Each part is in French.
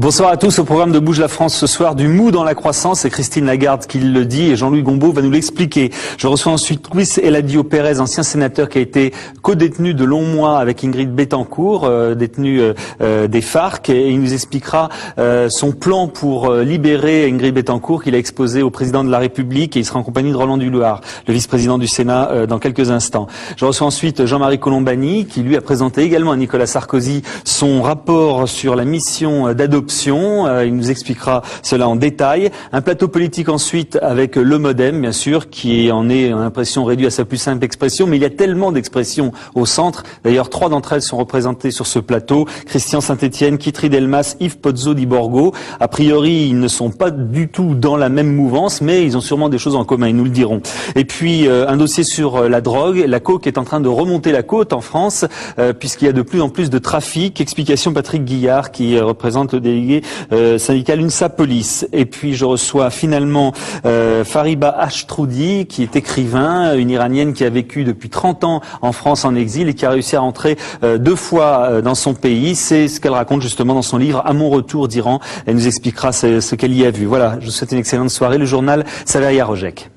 Bonsoir à tous. Au programme de Bouge la France ce soir, du mou dans la croissance, c'est Christine Lagarde qui le dit et Jean-Louis Gombault va nous l'expliquer. Je reçois ensuite Luis Eladio Pérez, ancien sénateur qui a été co-détenu de longs mois avec Ingrid Betancourt, détenu des FARC, et il nous expliquera son plan pour libérer Ingrid Betancourt qu'il a exposé au président de la République, et il sera en compagnie de Roland Duluard, le vice-président du Sénat, dans quelques instants. Je reçois ensuite Jean-Marie Colombani qui lui a présenté également à Nicolas Sarkozy son rapport sur la mission d'adoption. Il nous expliquera cela en détail. Un plateau politique ensuite avec le MoDem, bien sûr, qui en est, on a l'impression, réduit à sa plus simple expression, mais il y a tellement d'expressions au centre. D'ailleurs, 3 d'entre elles sont représentées sur ce plateau. Christian Saint-Etienne, Kitry Delmas, Yves Pozzo di Borgo. A priori, ils ne sont pas du tout dans la même mouvance, mais ils ont sûrement des choses en commun, ils nous le diront. Et puis, un dossier sur la drogue. La coke est en train de remonter la côte en France, puisqu'il y a de plus en plus de trafic. Explication Patrick Guillard, qui représente le délégué syndical UNSA Police. Et puis je reçois finalement Fariba Ashtroudi, qui est écrivain, une Iranienne qui a vécu depuis 30 ans en France en exil et qui a réussi à rentrer 2 fois dans son pays. C'est ce qu'elle raconte justement dans son livre À mon retour d'Iran. Elle nous expliquera ce qu'elle y a vu. Voilà, je vous souhaite une excellente soirée. Le journal Saveria Rojek.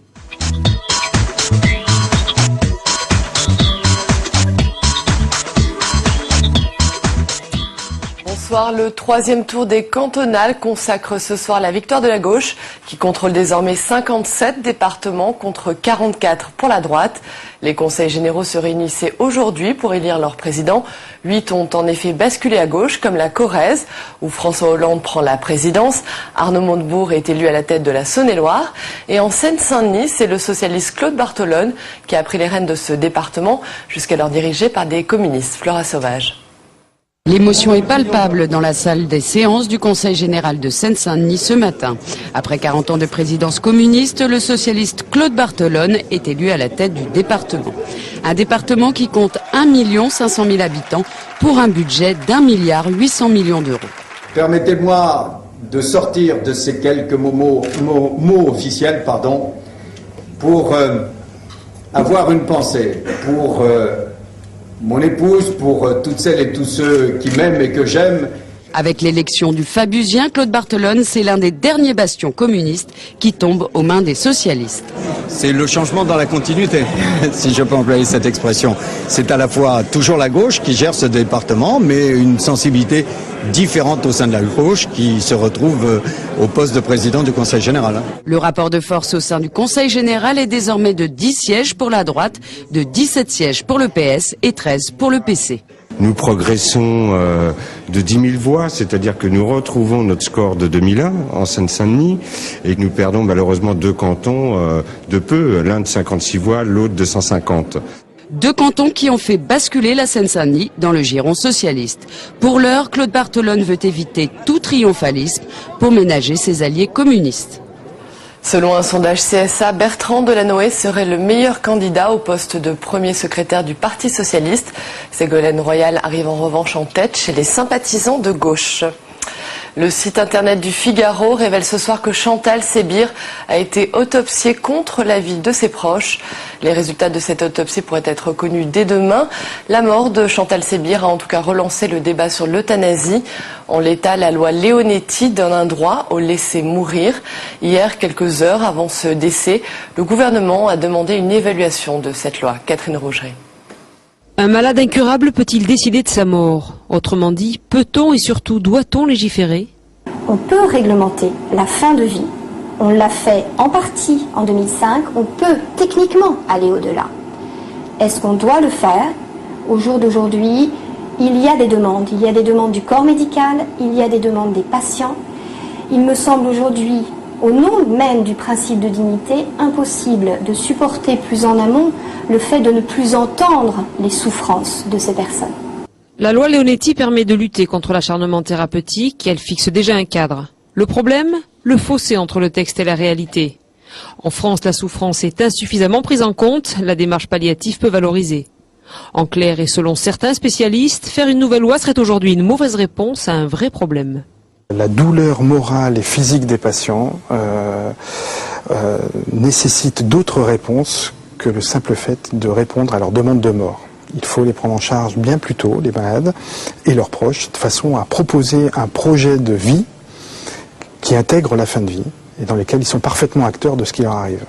Le 3e tour des cantonales consacre ce soir la victoire de la gauche, qui contrôle désormais 57 départements contre 44 pour la droite. Les conseils généraux se réunissaient aujourd'hui pour élire leur président. 8 ont en effet basculé à gauche, comme la Corrèze, où François Hollande prend la présidence. Arnaud Montebourg est élu à la tête de la Saône-et-Loire. Et en Seine-Saint-Denis, c'est le socialiste Claude Barthelone qui a pris les rênes de ce département, jusqu'alors dirigé par des communistes. Flora Sauvage. L'émotion est palpable dans la salle des séances du Conseil général de Seine-Saint-Denis ce matin. Après 40 ans de présidence communiste, le socialiste Claude Barthelone est élu à la tête du département. Un département qui compte 1 500 000 habitants pour un budget d'1,8 milliard d'euros. Permettez-moi de sortir de ces quelques mots officiels, pour avoir une pensée pour mon épouse, pour toutes celles et tous ceux qui m'aiment et que j'aime. Avec l'élection du Fabusien, Claude Barthelone, c'est l'un des derniers bastions communistes qui tombe aux mains des socialistes. C'est le changement dans la continuité, si je peux employer cette expression. C'est à la fois toujours la gauche qui gère ce département, mais une sensibilité différente au sein de la gauche qui se retrouve au poste de président du Conseil général. Le rapport de force au sein du Conseil général est désormais de 10 sièges pour la droite, de 17 sièges pour le PS et 13 pour le PC. Nous progressons de 10 000 voix, c'est-à-dire que nous retrouvons notre score de 2001 en Seine-Saint-Denis et que nous perdons malheureusement 2 cantons de peu, l'un de 56 voix, l'autre de 150. 2 cantons qui ont fait basculer la Seine-Saint-Denis dans le giron socialiste. Pour l'heure, Claude Barthelone veut éviter tout triomphalisme pour ménager ses alliés communistes. Selon un sondage CSA, Bertrand Delanoë serait le meilleur candidat au poste de premier secrétaire du Parti socialiste. Ségolène Royal arrive en revanche en tête chez les sympathisants de gauche. Le site internet du Figaro révèle ce soir que Chantal Sébir a été autopsiée contre l'avis de ses proches. Les résultats de cette autopsie pourraient être connus dès demain. La mort de Chantal Sébir a en tout cas relancé le débat sur l'euthanasie. En l'état, la loi Leonetti donne un droit au laisser mourir. Hier, quelques heures avant ce décès, le gouvernement a demandé une évaluation de cette loi. Catherine Rougerie. Un malade incurable peut-il décider de sa mort? Autrement dit, peut-on et surtout doit-on légiférer? On peut réglementer la fin de vie. On l'a fait en partie en 2005. On peut techniquement aller au-delà. Est-ce qu'on doit le faire? Au jour d'aujourd'hui, il y a des demandes. Il y a des demandes du corps médical, il y a des demandes des patients. Il me semble aujourd'hui, au nom même du principe de dignité, impossible de supporter plus en amont le fait de ne plus entendre les souffrances de ces personnes. La loi Leonetti permet de lutter contre l'acharnement thérapeutique, elle fixe déjà un cadre. Le problème, le fossé entre le texte et la réalité. En France, la souffrance est insuffisamment prise en compte, la démarche palliative peut valoriser. En clair et selon certains spécialistes, faire une nouvelle loi serait aujourd'hui une mauvaise réponse à un vrai problème. La douleur morale et physique des patients nécessite d'autres réponses que le simple fait de répondre à leur demande de mort. Il faut les prendre en charge bien plus tôt, les malades et leurs proches, de façon à proposer un projet de vie qui intègre la fin de vie et dans lequel ils sont parfaitement acteurs de ce qui leur arrive.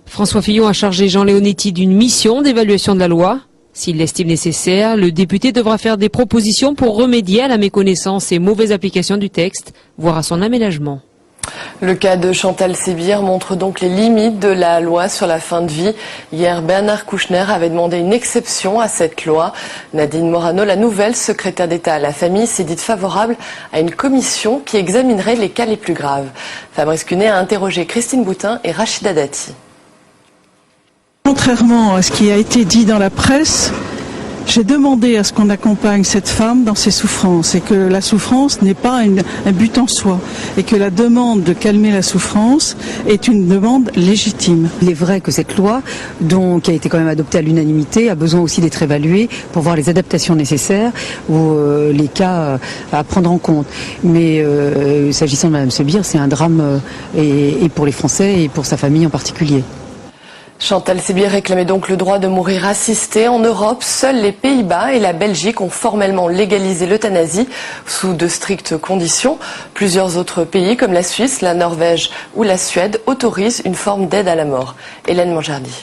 François Fillon a chargé Jean Leonetti d'une mission d'évaluation de la loi. S'il l'estime nécessaire, le député devra faire des propositions pour remédier à la méconnaissance et mauvaise application du texte, voire à son aménagement. Le cas de Chantal Sébir montre donc les limites de la loi sur la fin de vie. Hier, Bernard Kouchner avait demandé une exception à cette loi. Nadine Morano, la nouvelle secrétaire d'État à la famille, s'est dite favorable à une commission qui examinerait les cas les plus graves. Fabrice Cunet a interrogé Christine Boutin et Rachida Dati. Contrairement à ce qui a été dit dans la presse, j'ai demandé à ce qu'on accompagne cette femme dans ses souffrances et que la souffrance n'est pas un but en soi et que la demande de calmer la souffrance est une demande légitime. Il est vrai que cette loi, qui a été quand même adoptée à l'unanimité, a besoin aussi d'être évaluée pour voir les adaptations nécessaires ou les cas à prendre en compte. Mais s'agissant de Mme Sébir, c'est un drame et pour les Français et pour sa famille en particulier. Chantal Sébir réclamait donc le droit de mourir assisté. En Europe, seuls les Pays-Bas et la Belgique ont formellement légalisé l'euthanasie sous de strictes conditions. Plusieurs autres pays comme la Suisse, la Norvège ou la Suède autorisent une forme d'aide à la mort. Hélène Manjardi.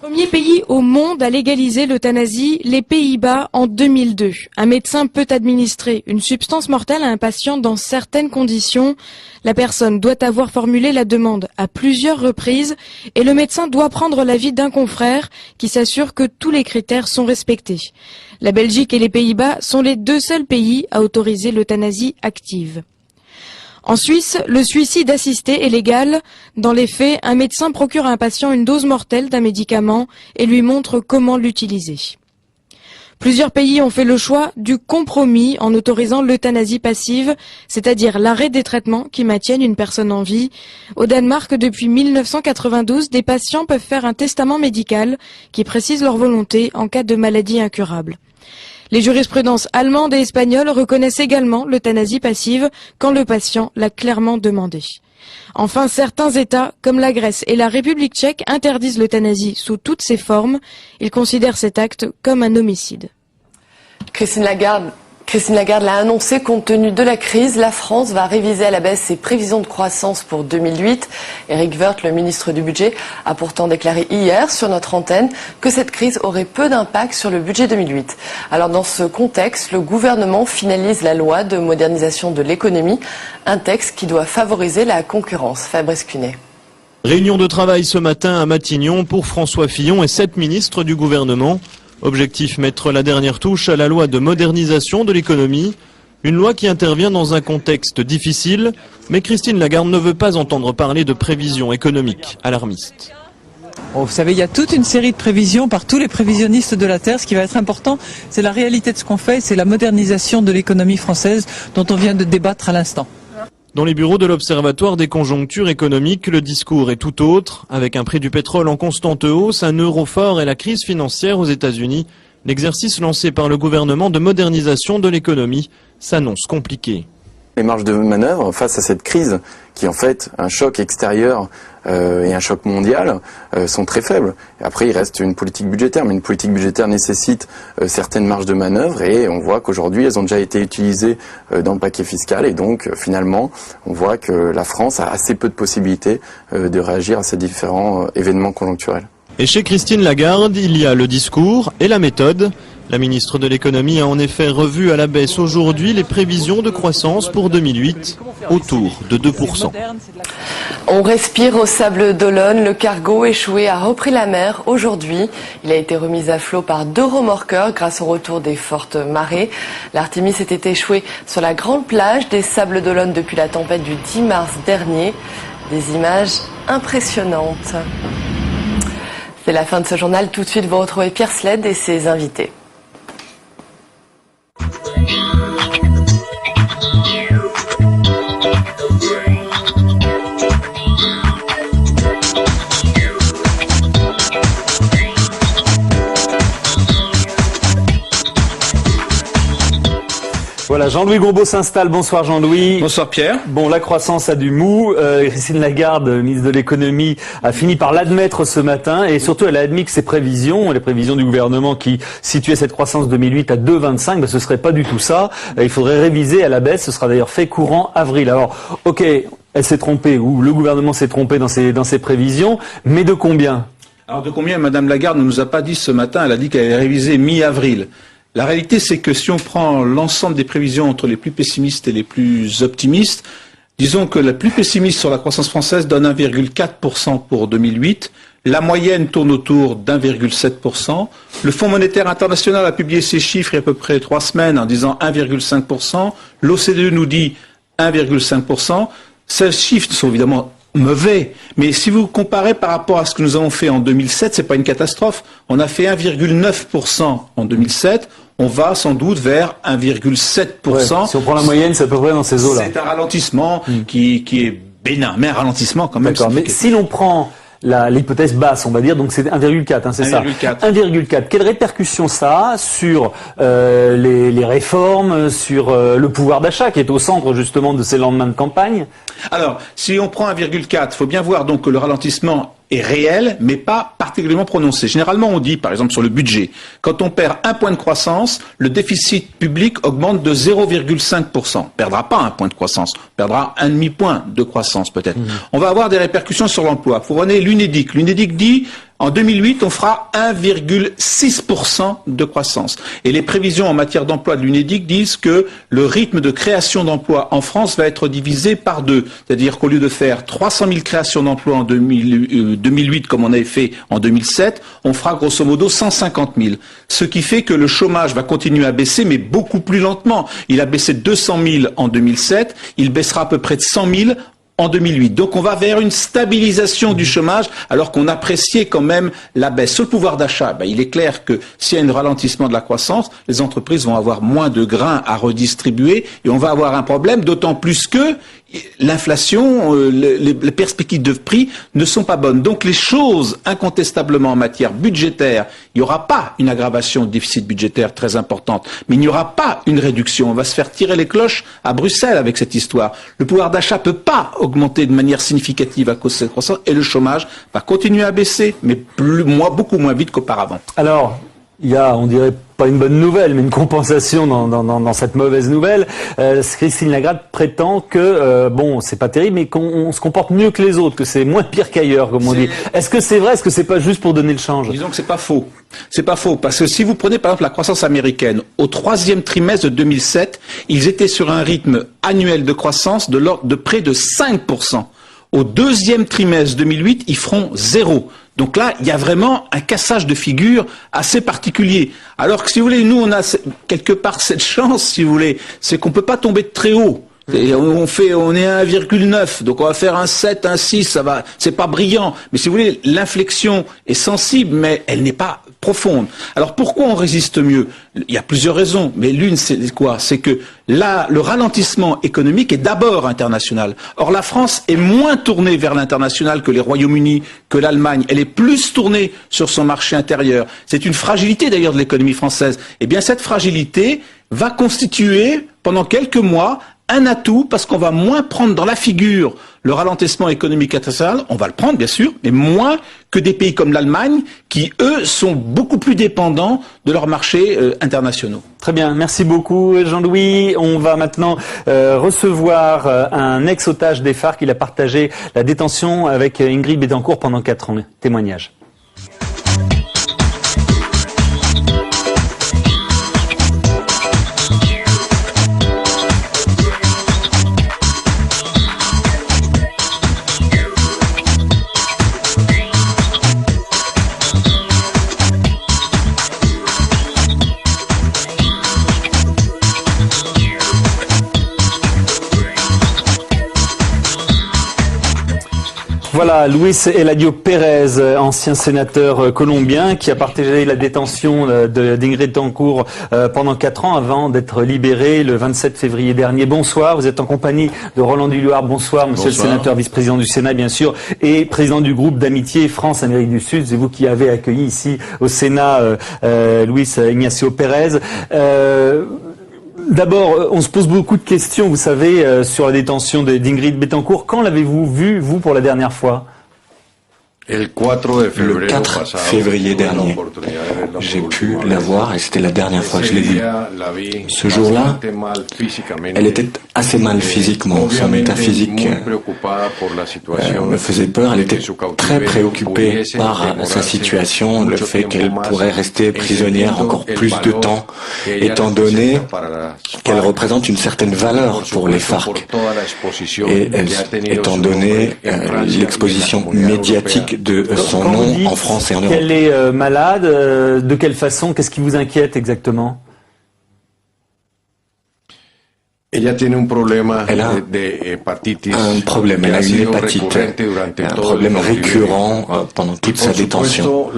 Premier pays au monde à légaliser l'euthanasie, les Pays-Bas en 2002. Un médecin peut administrer une substance mortelle à un patient dans certaines conditions. La personne doit avoir formulé la demande à plusieurs reprises et le médecin doit prendre l'avis d'un confrère qui s'assure que tous les critères sont respectés. La Belgique et les Pays-Bas sont les deux seuls pays à autoriser l'euthanasie active. En Suisse, le suicide assisté est légal. Dans les faits, un médecin procure à un patient une dose mortelle d'un médicament et lui montre comment l'utiliser. Plusieurs pays ont fait le choix du compromis en autorisant l'euthanasie passive, c'est-à-dire l'arrêt des traitements qui maintiennent une personne en vie. Au Danemark, depuis 1992, des patients peuvent faire un testament médical qui précise leur volonté en cas de maladie incurable. Les jurisprudences allemandes et espagnoles reconnaissent également l'euthanasie passive quand le patient l'a clairement demandé. Enfin, certains États, comme la Grèce et la République tchèque, interdisent l'euthanasie sous toutes ses formes. Ils considèrent cet acte comme un homicide. Christine Lagarde l'a annoncé, compte tenu de la crise, la France va réviser à la baisse ses prévisions de croissance pour 2008. Éric Woerth, le ministre du Budget, a pourtant déclaré hier sur notre antenne que cette crise aurait peu d'impact sur le budget 2008. Alors dans ce contexte, le gouvernement finalise la loi de modernisation de l'économie, un texte qui doit favoriser la concurrence. Fabrice Cunet. Réunion de travail ce matin à Matignon pour François Fillon et 7 ministres du gouvernement. Objectif, mettre la dernière touche à la loi de modernisation de l'économie. Une loi qui intervient dans un contexte difficile, mais Christine Lagarde ne veut pas entendre parler de prévisions économiques alarmistes. Vous savez, il y a toute une série de prévisions par tous les prévisionnistes de la Terre. Ce qui va être important, c'est la réalité de ce qu'on fait, c'est la modernisation de l'économie française dont on vient de débattre à l'instant. Dans les bureaux de l'Observatoire des conjonctures économiques, le discours est tout autre. Avec un prix du pétrole en constante hausse, un euro fort et la crise financière aux États-Unis, l'exercice lancé par le gouvernement de modernisation de l'économie s'annonce compliqué. Les marges de manœuvre face à cette crise, qui est en fait un choc extérieur et un choc mondial, sont très faibles. Et après, il reste une politique budgétaire, mais une politique budgétaire nécessite certaines marges de manœuvre, et on voit qu'aujourd'hui, elles ont déjà été utilisées dans le paquet fiscal, et donc finalement, on voit que la France a assez peu de possibilités de réagir à ces différents événements conjoncturels. Et chez Christine Lagarde, il y a le discours et la méthode. La ministre de l'économie a en effet revu à la baisse aujourd'hui les prévisions de croissance pour 2008, autour de 2%. On respire au Sable d'Olonne. Le cargo échoué a repris la mer aujourd'hui. Il a été remis à flot par 2 remorqueurs grâce au retour des fortes marées. L'Artémis était échoué sur la grande plage des Sables d'Olonne depuis la tempête du 10 mars dernier. Des images impressionnantes. C'est la fin de ce journal. Tout de suite, vous retrouvez Pierre Sled et ses invités. Voilà, Voilà, Jean-Louis Gombault s'installe. Bonsoir Jean-Louis. Bonsoir Pierre. Bon, la croissance a du mou. Christine Lagarde, ministre de l'économie, a fini par l'admettre ce matin et surtout elle a admis que ses prévisions, les prévisions du gouvernement qui situaient cette croissance 2008 à 2,25, ce serait pas du tout ça. Il faudrait réviser à la baisse. Ce sera d'ailleurs fait courant avril. Alors, ok, elle s'est trompée ou le gouvernement s'est trompé dans ses prévisions, mais de combien? Alors de combien Madame Lagarde ne nous a pas dit ce matin, elle a dit qu'elle allait réviser mi-avril. La réalité, c'est que si on prend l'ensemble des prévisions entre les plus pessimistes et les plus optimistes, disons que la plus pessimiste sur la croissance française donne 1,4% pour 2008. La moyenne tourne autour d'1,7%. Le Fonds monétaire international a publié ses chiffres il y a à peu près 3 semaines en disant 1,5%. L'OCDE nous dit 1,5%. Ces chiffres sont évidemment mauvais, mais si vous comparez par rapport à ce que nous avons fait en 2007, c'est pas une catastrophe. On a fait 1,9% en 2007. On va sans doute vers 1,7%. Ouais, si on prend la moyenne, c'est à peu près dans ces eaux-là. C'est un ralentissement qui est bénin, mais un ralentissement quand même. D'accord, mais si l'on prend l'hypothèse basse, on va dire, donc c'est 1,4, hein, c'est ça. 1,4. Quelle répercussion ça a sur les réformes, sur le pouvoir d'achat qui est au centre justement de ces lendemains de campagne? Alors, si on prend 1,4, il faut bien voir donc que le ralentissement est réel, mais pas particulièrement prononcé. Généralement, on dit, par exemple, sur le budget, quand on perd 1 point de croissance, le déficit public augmente de 0,5%. On perdra pas 1 point de croissance, on perdra un demi-point de croissance peut-être. On va avoir des répercussions sur l'emploi. Vous prenez l'UNEDIC. L'UNEDIC dit, en 2008, on fera 1,6% de croissance. Et les prévisions en matière d'emploi de l'UNEDIC disent que le rythme de création d'emplois en France va être divisé par 2. C'est-à-dire qu'au lieu de faire 300 000 créations d'emplois en 2008 comme on avait fait en 2007, on fera grosso modo 150 000. Ce qui fait que le chômage va continuer à baisser, mais beaucoup plus lentement. Il a baissé de 200 000 en 2007, il baissera à peu près de 100 000 en 2008. Donc on va vers une stabilisation du chômage alors qu'on appréciait quand même la baisse. Sur le pouvoir d'achat, il est clair que s'il y a un ralentissement de la croissance, les entreprises vont avoir moins de grains à redistribuer et on va avoir un problème, d'autant plus que l'inflation, les perspectives de prix ne sont pas bonnes. Donc les choses, incontestablement en matière budgétaire, il n'y aura pas une aggravation du déficit budgétaire très importante, mais il n'y aura pas une réduction. On va se faire tirer les cloches à Bruxelles avec cette histoire. Le pouvoir d'achat peut pas augmenter de manière significative à cause de cette croissance et le chômage va continuer à baisser, mais beaucoup moins vite qu'auparavant. Alors, il y a, on dirait, pas une bonne nouvelle, mais une compensation dans cette mauvaise nouvelle. Christine Lagarde prétend que, c'est pas terrible, mais qu'on se comporte mieux que les autres, que c'est moins pire qu'ailleurs, comme on dit. Est-ce que c'est vrai? Est-ce que c'est pas juste pour donner le change? Disons que c'est pas faux. C'est pas faux, parce que si vous prenez par exemple la croissance américaine, au 3e trimestre de 2007, ils étaient sur un rythme annuel de croissance de l'ordre de près de 5%. Au 2e trimestre 2008, ils feront 0. Donc là, il y a vraiment un cassage de figure assez particulier. Alors que si vous voulez, nous, on a quelque part cette chance, si vous voulez, c'est qu'on peut pas tomber de très haut. Et on est à 1,9, donc on va faire un 7, un 6, ça va, c'est pas brillant. Mais si vous voulez, l'inflexion est sensible, mais elle n'est pas profonde. Alors pourquoi on résiste mieux? Il y a plusieurs raisons, mais l'une c'est quoi? C'est que là, le ralentissement économique est d'abord international. Or la France est moins tournée vers l'international que les Royaumes-Unis, que l'Allemagne. Elle est plus tournée sur son marché intérieur. C'est une fragilité d'ailleurs de l'économie française. Eh bien cette fragilité va constituer pendant quelques mois un atout parce qu'on va moins prendre dans la figure le ralentissement économique international, on va le prendre bien sûr, mais moins que des pays comme l'Allemagne qui, eux, sont beaucoup plus dépendants de leurs marchés internationaux. Très bien, merci beaucoup Jean-Louis. On va maintenant recevoir un ex-otage des FARC. Il a partagé la détention avec Ingrid Betancourt pendant 4 ans. Témoignage. Voilà, Luis Eladio Pérez, ancien sénateur colombien, qui a partagé la détention d'Ingrid Betancourt pendant 4 ans avant d'être libéré le 27 février dernier. Bonsoir, vous êtes en compagnie de Roland Duloir. Bonsoir, monsieur le sénateur, vice-président du Sénat, bien sûr, et président du groupe d'amitié France-Amérique du Sud. C'est vous qui avez accueilli ici au Sénat Luis Ignacio Pérez. D'abord, on se pose beaucoup de questions, vous savez, sur la détention d'Ingrid Betancourt. Quand l'avez-vous vue, vous, pour la dernière fois? Le 4 février dernier, j'ai pu la voir et c'était la dernière fois que je l'ai vue. Ce jour-là, elle était assez mal physiquement. Son état physique me faisait peur. Elle était très préoccupée par sa situation, le fait qu'elle pourrait rester prisonnière encore plus de temps, étant donné qu'elle représente une certaine valeur pour les FARC. Et étant donné l'exposition médiatique de son nom en France et en Europe. Qu'elle est malade, de quelle façon, qu'est-ce qui vous inquiète exactement? Elle a un problème, elle a une hépatite, un problème récurrent pendant toute sa détention.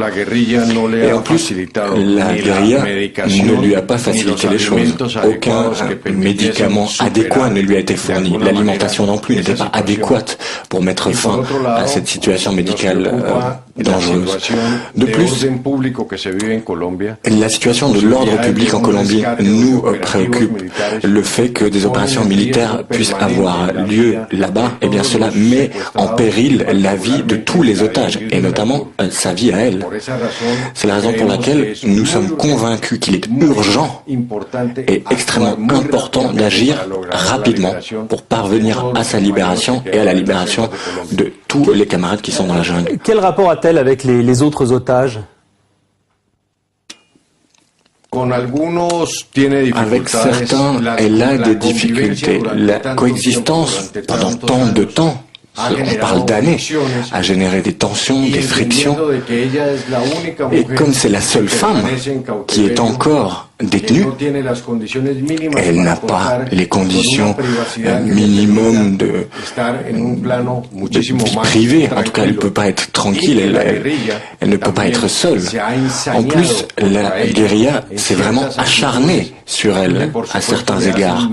Et en plus, la guérilla ne lui a pas facilité les choses. Aucun médicament adéquat ne lui a été fourni. L'alimentation non plus n'était pas adéquate pour mettre fin à cette situation médicale dangereuse. De plus, la situation de l'ordre public en Colombie nous préoccupe. Le fait que des opérations militaires puissent avoir lieu là-bas, et bien cela met en péril la vie de tous les otages, et notamment sa vie à elle. C'est la raison pour laquelle nous sommes convaincus qu'il est urgent et extrêmement important d'agir rapidement pour parvenir à sa libération et à la libération de tous les camarades qui sont dans la jungle. Quel rapport a-t-elle avec les autres otages? Avec certains, elle a des difficultés. La coexistence pendant tant de temps, on parle d'années, a généré des tensions, des frictions. Et comme c'est la seule femme qui est encore détenue, elle n'a pas les conditions minimum de vie privée. En tout cas, elle ne peut pas être tranquille, elle ne peut pas être seule. En plus, la guérilla s'est vraiment acharnée sur elle à certains égards.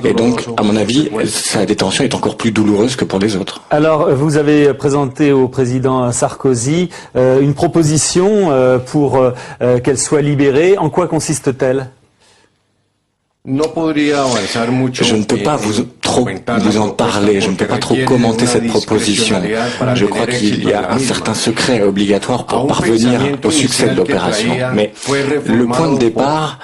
Et donc, à mon avis, sa détention est encore plus douloureuse que pour les autres. Alors, vous avez présenté au président Sarkozy une proposition pour qu'elle soit libérée. En quoi consiste-t-elle? Je ne peux pas vous en parler, je ne peux pas trop commenter cette proposition. Je crois qu'il y a un certain secret obligatoire pour parvenir au succès de l'opération. Mais le point de départ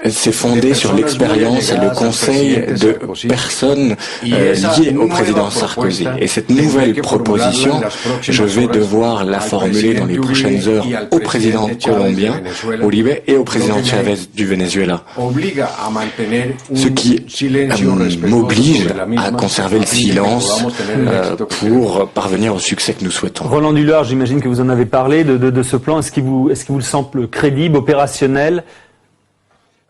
s'est fondé sur l'expérience et le conseil de personnes liées au président Sarkozy. Et cette nouvelle proposition, je vais devoir la formuler dans les prochaines heures au président colombien, Uribe, et au président Chavez du Venezuela. Ce qui m'oblige à conserver le silence pour parvenir au succès que nous souhaitons. Roland Dullard, j'imagine que vous en avez parlé de ce plan. Est-ce qu'il vous le semble crédible, opérationnel?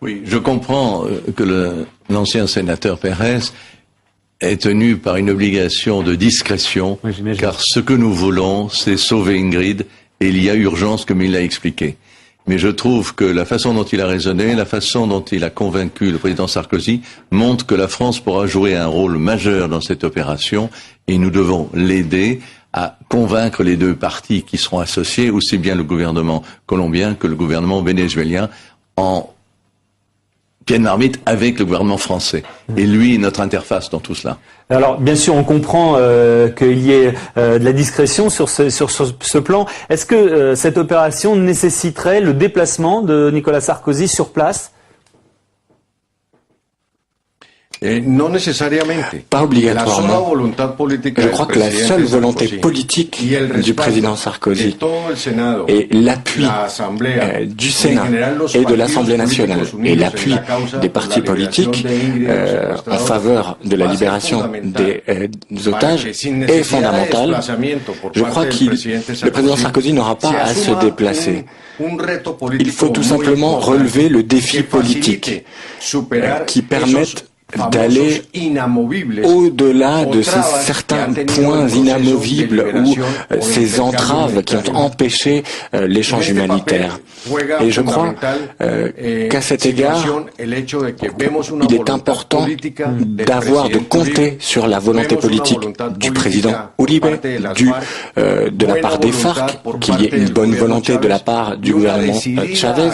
Oui, je comprends que l'ancien sénateur Pérez est tenu par une obligation de discrétion, oui, car ce que nous voulons, c'est sauver Ingrid, et il y a urgence, comme il l'a expliqué. Mais je trouve que la façon dont il a raisonné, la façon dont il a convaincu le président Sarkozy montre que la France pourra jouer un rôle majeur dans cette opération et nous devons l'aider à convaincre les deux parties qui seront associés, aussi bien le gouvernement colombien que le gouvernement vénézuélien, en pied de marmite avec le gouvernement français. Et lui, notre interface dans tout cela. Alors, bien sûr, on comprend qu'il y ait de la discrétion sur ce plan. Est-ce que cette opération nécessiterait le déplacement de Nicolas Sarkozy sur place? Pas obligatoirement. Je crois que la seule volonté politique du président Sarkozy et l'appui du Sénat et de l'Assemblée nationale et l'appui des partis politiques en faveur de la libération des otages est fondamental. Je crois que le président Sarkozy n'aura pas à se déplacer. Il faut tout simplement relever le défi politique qui permette d'aller au-delà de certains points inamovibles ou ces entraves qui ont empêché l'échange humanitaire. Et je crois qu'à cet égard, il est important de compter sur la volonté politique du président Uribe, de la part des FARC, qu'il y ait une bonne volonté de la part du gouvernement Chavez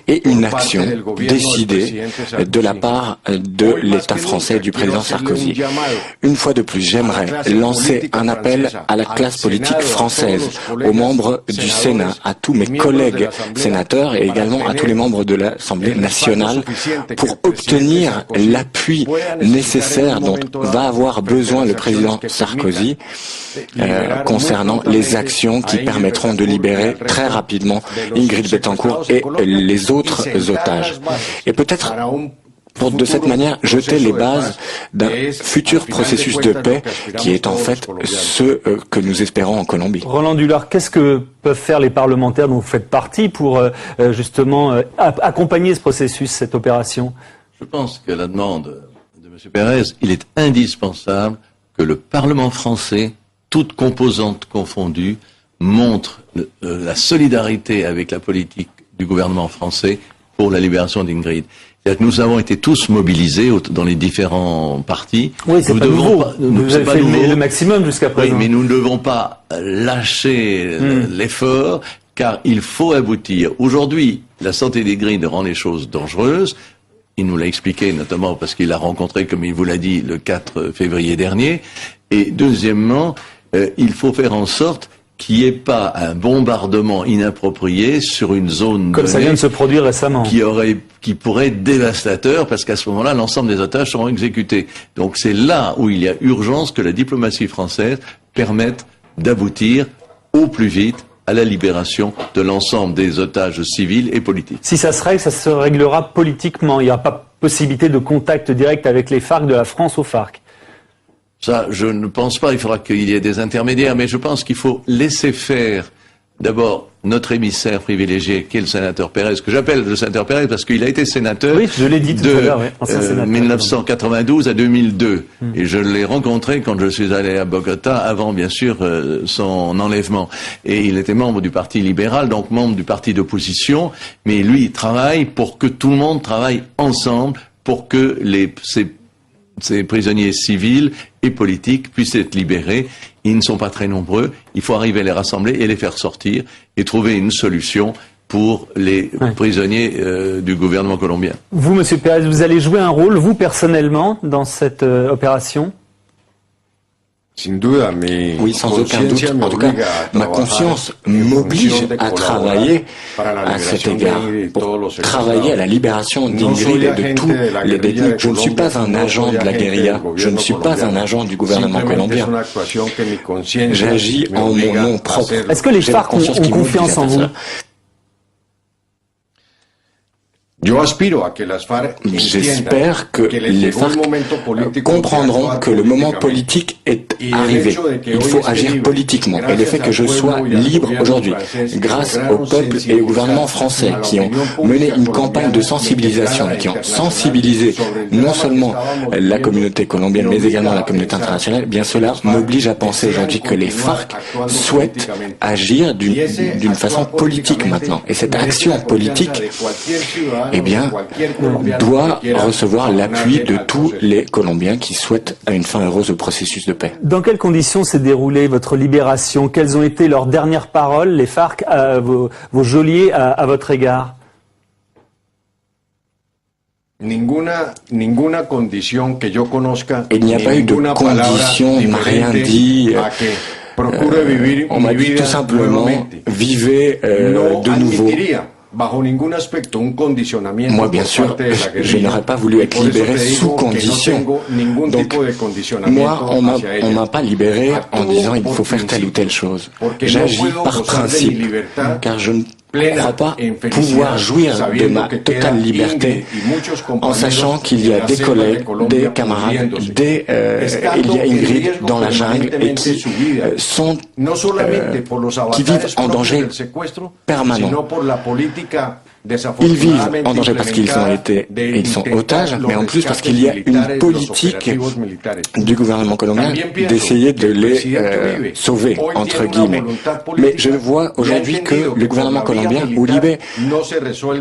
et une action décidée de la part de l'État français et du président Sarkozy. Une fois de plus, j'aimerais lancer un appel à la classe politique française, aux membres du Sénat, à tous mes collègues sénateurs et également à tous les membres de l'Assemblée nationale pour obtenir l'appui nécessaire dont va avoir besoin le président Sarkozy concernant les actions qui permettront de libérer très rapidement Ingrid Betancourt et les autres otages. Et peut-être pour de cette manière jeter les bases d'un futur processus de paix qui est en fait ce que nous espérons en Colombie. Roland Dullard, qu'est-ce que peuvent faire les parlementaires dont vous faites partie pour justement accompagner ce processus, cette opération? Je pense qu'à la demande de M. Pérez, il est indispensable que le Parlement français, toutes composantes confondues, montre la solidarité avec la politique du gouvernement français pour la libération d'Ingrid. Nous avons été tous mobilisés dans les différents partis. Oui, c'est pas nouveau. Vous avez fait le maximum jusqu'à présent. Oui, mais nous ne devons pas lâcher l'effort, car il faut aboutir. Aujourd'hui, la santé d'Ingrid rend les choses dangereuses. Il nous l'a expliqué, notamment parce qu'il l'a rencontré, comme il vous l'a dit, le 4 février dernier. Et deuxièmement, il faut faire en sorte qu'il n'y ait pas un bombardement inapproprié sur une zone comme ça vient de se produire récemment, qui pourrait être dévastateur, parce qu'à ce moment-là, l'ensemble des otages seront exécutés. Donc c'est là où il y a urgence que la diplomatie française permette d'aboutir au plus vite à la libération de l'ensemble des otages civils et politiques. Si ça se règle, ça se réglera politiquement. Il n'y aura pas possibilité de contact direct avec les FARC, de la France aux FARC. Ça, je ne pense pas. Il faudra qu'il y ait des intermédiaires, mais je pense qu'il faut laisser faire d'abord notre émissaire privilégié, qui est le sénateur Pérez, que j'appelle le sénateur Pérez parce qu'il a été sénateur, oui, je l'ai dit tout à l'heure, ouais, 1992 à 2002. Et je l'ai rencontré quand je suis allé à Bogota, avant bien sûr son enlèvement. Et il était membre du Parti libéral, donc membre du parti d'opposition, mais lui il travaille pour que tout le monde travaille ensemble, pour que ces prisonniers civils et politiques puissent être libérés. Ils ne sont pas très nombreux. Il faut arriver à les rassembler et les faire sortir et trouver une solution pour les prisonniers du gouvernement colombien. Vous, Monsieur Pérez, vous allez jouer un rôle, vous personnellement, dans cette opération? Oui, sans aucun doute. En tout cas, ma conscience m'oblige à travailler à cet égard, pour travailler à la libération d'Ingrid et de tous les détenus. Je ne suis pas un agent de la guérilla, je ne suis pas un agent du gouvernement colombien. J'agis en mon nom propre. Est-ce que les FARC ont confiance en vous? J'espère que les FARC comprendront que le moment politique est arrivé. Il faut agir politiquement. Et le fait que je sois libre aujourd'hui, grâce au peuple et au gouvernement français qui ont mené une campagne de sensibilisation, qui ont sensibilisé non seulement la communauté colombienne, mais également la communauté internationale, bien cela m'oblige à penser aujourd'hui que les FARC souhaitent agir d'une façon politique maintenant. Et cette action politique, eh bien, doit recevoir l'appui de tous les Colombiens qui souhaitent une fin heureuse au processus de paix. Dans quelles conditions s'est déroulée votre libération? Quelles ont été leurs dernières paroles, les FARC, vos geôliers, à votre égard? Il n'y a pas eu de conditions, on m'a rien dit. On m'a dit tout simplement, vivez de nouveau. Moi, bien sûr, je n'aurais pas voulu être libéré sous condition. Donc, moi, on m'a pas libéré en disant il faut faire telle ou telle chose. J'agis par principe, car je ne crois pas pouvoir jouir de ma totale liberté en sachant qu'il y a des collègues, des camarades, il y a Ingrid dans la jungle et qui vivent en danger permanent. Ils vivent en danger parce qu'ils sont otages, mais en plus parce qu'il y a une politique du gouvernement colombien d'essayer de les sauver, entre guillemets. Mais je vois aujourd'hui que le gouvernement colombien, Uribe,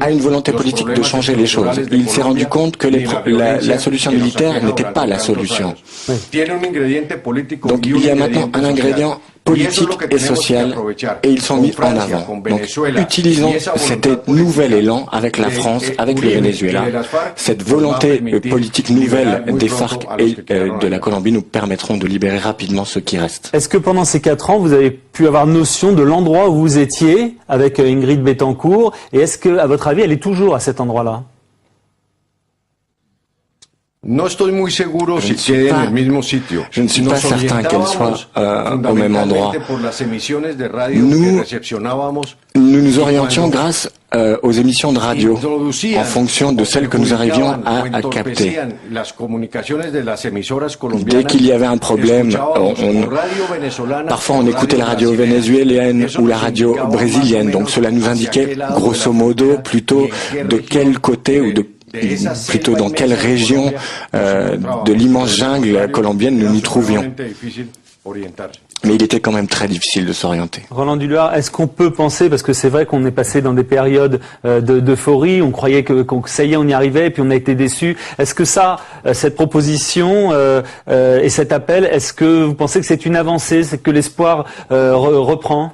a une volonté politique de changer les choses. Il s'est rendu compte que la solution militaire n'était pas la solution. Donc il y a maintenant un ingrédient politique et social, et ils sont mis en avant. Donc, utilisons cet nouvel élan avec la France, avec le Venezuela. Cette volonté politique nouvelle des FARC et de la Colombie nous permettront de libérer rapidement ceux qui restent. Est-ce que pendant ces 4 ans, vous avez pu avoir notion de l'endroit où vous étiez avec Ingrid Betancourt, et est-ce que, à votre avis, elle est toujours à cet endroit-là? Je ne suis pas certain qu'elle soit au même endroit. Nous nous orientions grâce aux émissions de radio en fonction de celles que nous arrivions à capter. Dès qu'il y avait un problème, parfois on écoutait la radio vénézuélienne ou la radio brésilienne, donc cela nous indiquait grosso modo plutôt de quel côté ou plutôt dans quelle région de l'immense jungle colombienne nous nous trouvions. Mais il était quand même très difficile de s'orienter. Roland Duluard, est-ce qu'on peut penser, parce que c'est vrai qu'on est passé dans des périodes d'euphorie, on croyait que ça y est, on y arrivait, et puis on a été déçus. Est-ce que cette proposition et cet appel, est-ce que vous pensez que c'est une avancée, c'est que l'espoir reprend ?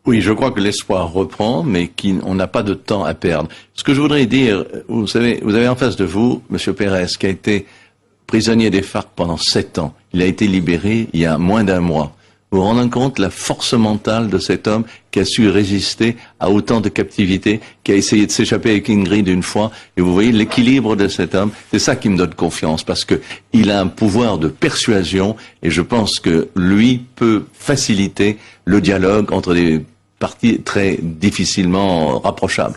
Oui, je crois que l'espoir reprend, mais qu'on n'a pas de temps à perdre. Ce que je voudrais dire, vous savez, vous avez en face de vous Monsieur Pérez, qui a été prisonnier des FARC pendant 7 ans. Il a été libéré il y a moins d'1 mois. Vous vous rendez compte la force mentale de cet homme qui a su résister à autant de captivité, qui a essayé de s'échapper avec Ingrid une fois. Et vous voyez l'équilibre de cet homme. C'est ça qui me donne confiance, parce que il a un pouvoir de persuasion, et je pense que lui peut faciliter le dialogue entre des parties très difficilement rapprochables.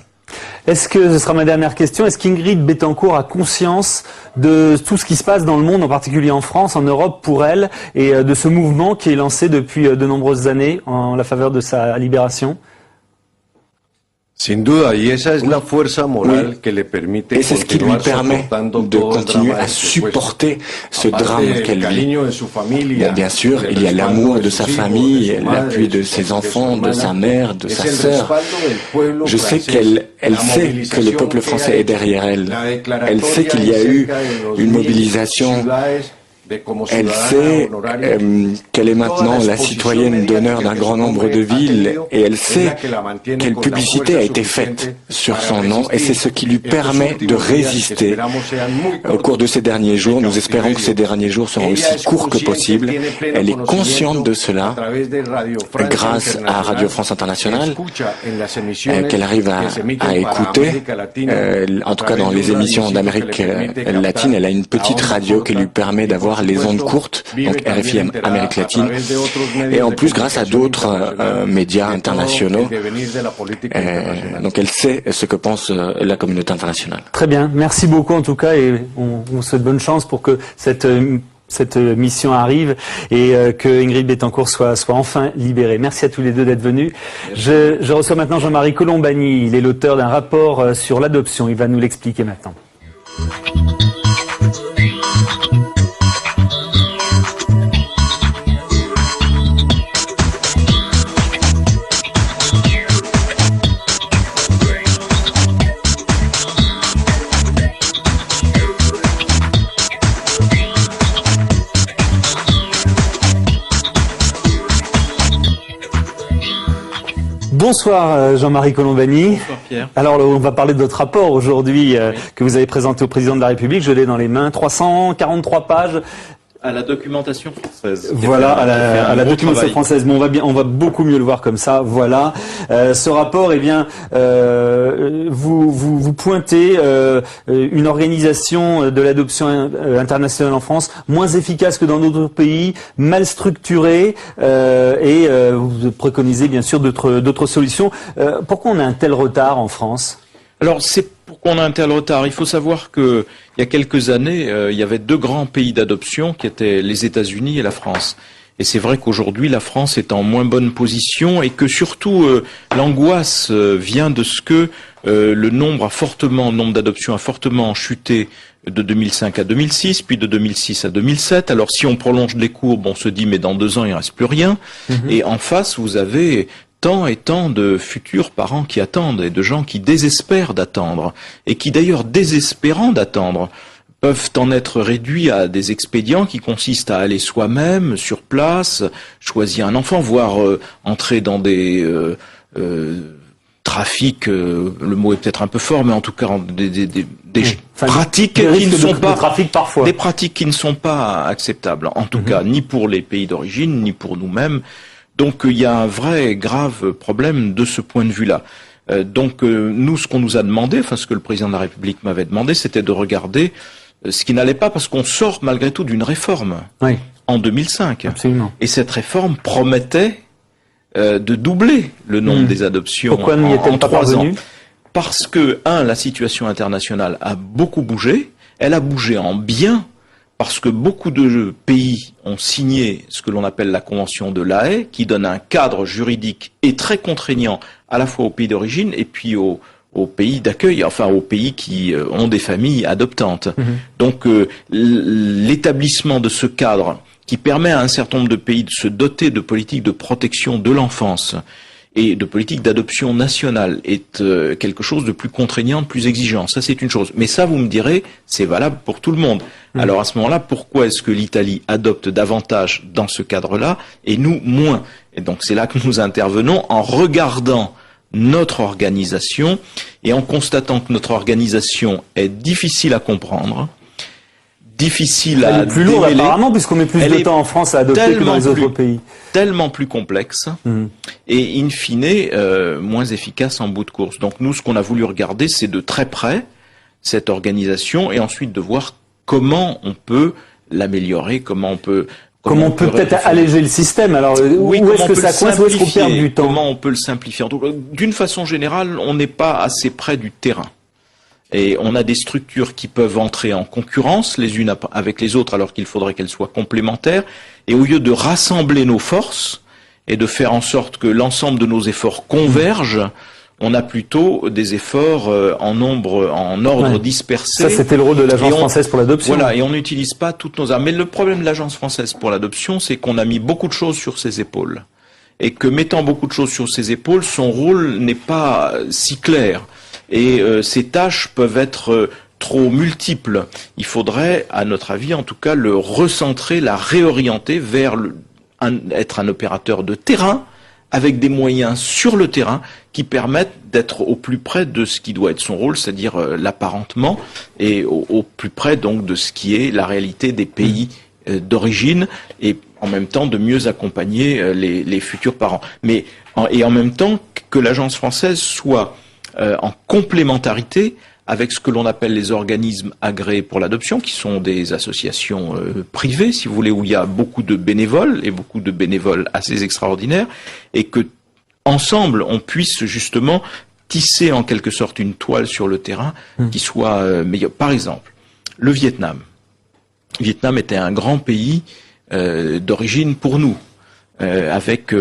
Est-ce que, ce sera ma dernière question, est-ce qu'Ingrid Betancourt a conscience de tout ce qui se passe dans le monde, en particulier en France, en Europe, pour elle, et de ce mouvement qui est lancé depuis de nombreuses années en la faveur de sa libération? Oui. Et c'est ce qui lui permet de continuer à supporter ce drame qu'elle vit. Bien sûr, il y a l'amour de sa famille, l'appui de ses enfants, de sa mère, de sa sœur. Je sais qu'elle sait que le peuple français est derrière elle. Elle sait qu'il y a eu une mobilisation. Elle sait qu'elle est maintenant la citoyenne d'honneur d'un grand nombre de villes, et elle sait quelle publicité a été faite sur son nom, et c'est ce qui lui permet de résister au cours de ces derniers jours. Nous espérons que ces derniers jours seront aussi courts que possible. Elle est consciente de cela grâce à Radio France Internationale, qu'elle arrive à écouter. En tout cas, dans les émissions d'Amérique latine, elle a une petite radio qui lui permet d'avoir les ondes courtes, donc RFI Amérique latine, et en plus grâce à d'autres médias internationaux. Donc elle sait ce que pense la communauté internationale. Très bien, merci beaucoup en tout cas, et on souhaite bonne chance pour que cette mission arrive et que Ingrid Betancourt soit enfin libérée. Merci à tous les deux d'être venus. Je reçois maintenant Jean-Marie Colombani. Il est l'auteur d'un rapport sur l'adoption. Il va nous l'expliquer maintenant. Bonsoir Jean-Marie Colombani. Bonsoir Pierre. Alors on va parler de votre rapport aujourd'hui que vous avez présenté au président de la République. Je l'ai dans les mains, 343 pages. À la documentation française. Voilà, à la documentation française. Bon, on va beaucoup mieux le voir comme ça. Voilà. Ce rapport, eh bien, vous pointez une organisation de l'adoption internationale en France moins efficace que dans d'autres pays, mal structurée, et vous préconisez bien sûr d'autres solutions. Pourquoi on a un tel retard en France ? Alors, c'est pourquoi on a un tel retard. Il faut savoir que il y a quelques années, il y avait 2 grands pays d'adoption qui étaient les États-Unis et la France. Et c'est vrai qu'aujourd'hui, la France est en moins bonne position et que surtout l'angoisse vient de ce que le nombre d'adoptions a fortement chuté de 2005 à 2006, puis de 2006 à 2007. Alors si on prolonge les courbes, on se dit mais dans 2 ans il reste plus rien. Et en face vous avez tant et tant de futurs parents qui attendent et de gens qui désespèrent d'attendre et qui d'ailleurs désespérant d'attendre peuvent en être réduits à des expédients qui consistent à aller soi-même sur place, choisir un enfant, voire entrer dans des trafics, le mot est peut-être un peu fort, mais en tout cas des pratiques qui ne sont pas parfois. Des pratiques qui ne sont pas acceptables, en tout cas ni pour les pays d'origine ni pour nous-mêmes. Donc il y a un vrai grave problème de ce point de vue-là. Donc nous, ce qu'on nous a demandé, enfin ce que le président de la République m'avait demandé, c'était de regarder ce qui n'allait pas, parce qu'on sort malgré tout d'une réforme en 2005. Absolument. Et cette réforme promettait de doubler le nombre des adoptions. Pourquoi n'y est-elle pas parvenue ? Parce que, la situation internationale a beaucoup bougé. Elle a bougé en bien, parce que beaucoup de pays ont signé ce que l'on appelle la Convention de La Haye, qui donne un cadre juridique et très contraignant à la fois aux pays d'origine et puis aux pays d'accueil, enfin aux pays qui ont des familles adoptantes. Donc l'établissement de ce cadre qui permet à un certain nombre de pays de se doter de politiques de protection de l'enfance et de politiques d'adoption nationale est quelque chose de plus contraignant, de plus exigeant. Ça, c'est une chose. Mais ça, vous me direz, c'est valable pour tout le monde. Alors à ce moment-là, pourquoi est-ce que l'Italie adopte davantage dans ce cadre-là et nous moins? Et donc c'est là que nous intervenons en regardant notre organisation et en constatant que notre organisation est difficile à comprendre, difficile à démêler. Elle est plus lourde apparemment, puisqu'on met plus de temps en France à adopter que dans les autres pays. Tellement plus complexe et in fine moins efficace en bout de course. Donc nous, ce qu'on a voulu regarder, c'est de très près cette organisation et ensuite de voir comment on peut l'améliorer, comment on peut peut-être alléger le système. Alors, où est-ce que ça coince, où est-ce qu'on perd du temps? Comment on peut le simplifier? D'une façon générale, on n'est pas assez près du terrain. Et on a des structures qui peuvent entrer en concurrence les unes avec les autres alors qu'il faudrait qu'elles soient complémentaires. Et au lieu de rassembler nos forces et de faire en sorte que l'ensemble de nos efforts convergent, on a plutôt des efforts en ordre dispersé. Ça, c'était le rôle de l'Agence française pour l'adoption. Voilà, et on n'utilise pas toutes nos armes. Mais le problème de l'Agence française pour l'adoption, c'est qu'on a mis beaucoup de choses sur ses épaules. Et que mettant beaucoup de choses sur ses épaules, son rôle n'est pas si clair. Et ses tâches peuvent être trop multiples. Il faudrait, à notre avis, en tout cas, le recentrer, la réorienter vers être un opérateur de terrain, avec des moyens sur le terrain qui permettent d'être au plus près de ce qui doit être son rôle, c'est-à-dire l'apparentement, et au plus près donc de ce qui est la réalité des pays d'origine, et en même temps de mieux accompagner les futurs parents. Mais et en même temps que l'Agence française soit en complémentarité avec ce que l'on appelle les organismes agréés pour l'adoption, qui sont des associations privées, si vous voulez, où il y a beaucoup de bénévoles, et beaucoup de bénévoles assez extraordinaires, et que ensemble, on puisse justement tisser en quelque sorte une toile sur le terrain qui soit meilleure. Par exemple, le Vietnam. Le Vietnam était un grand pays d'origine pour nous, avec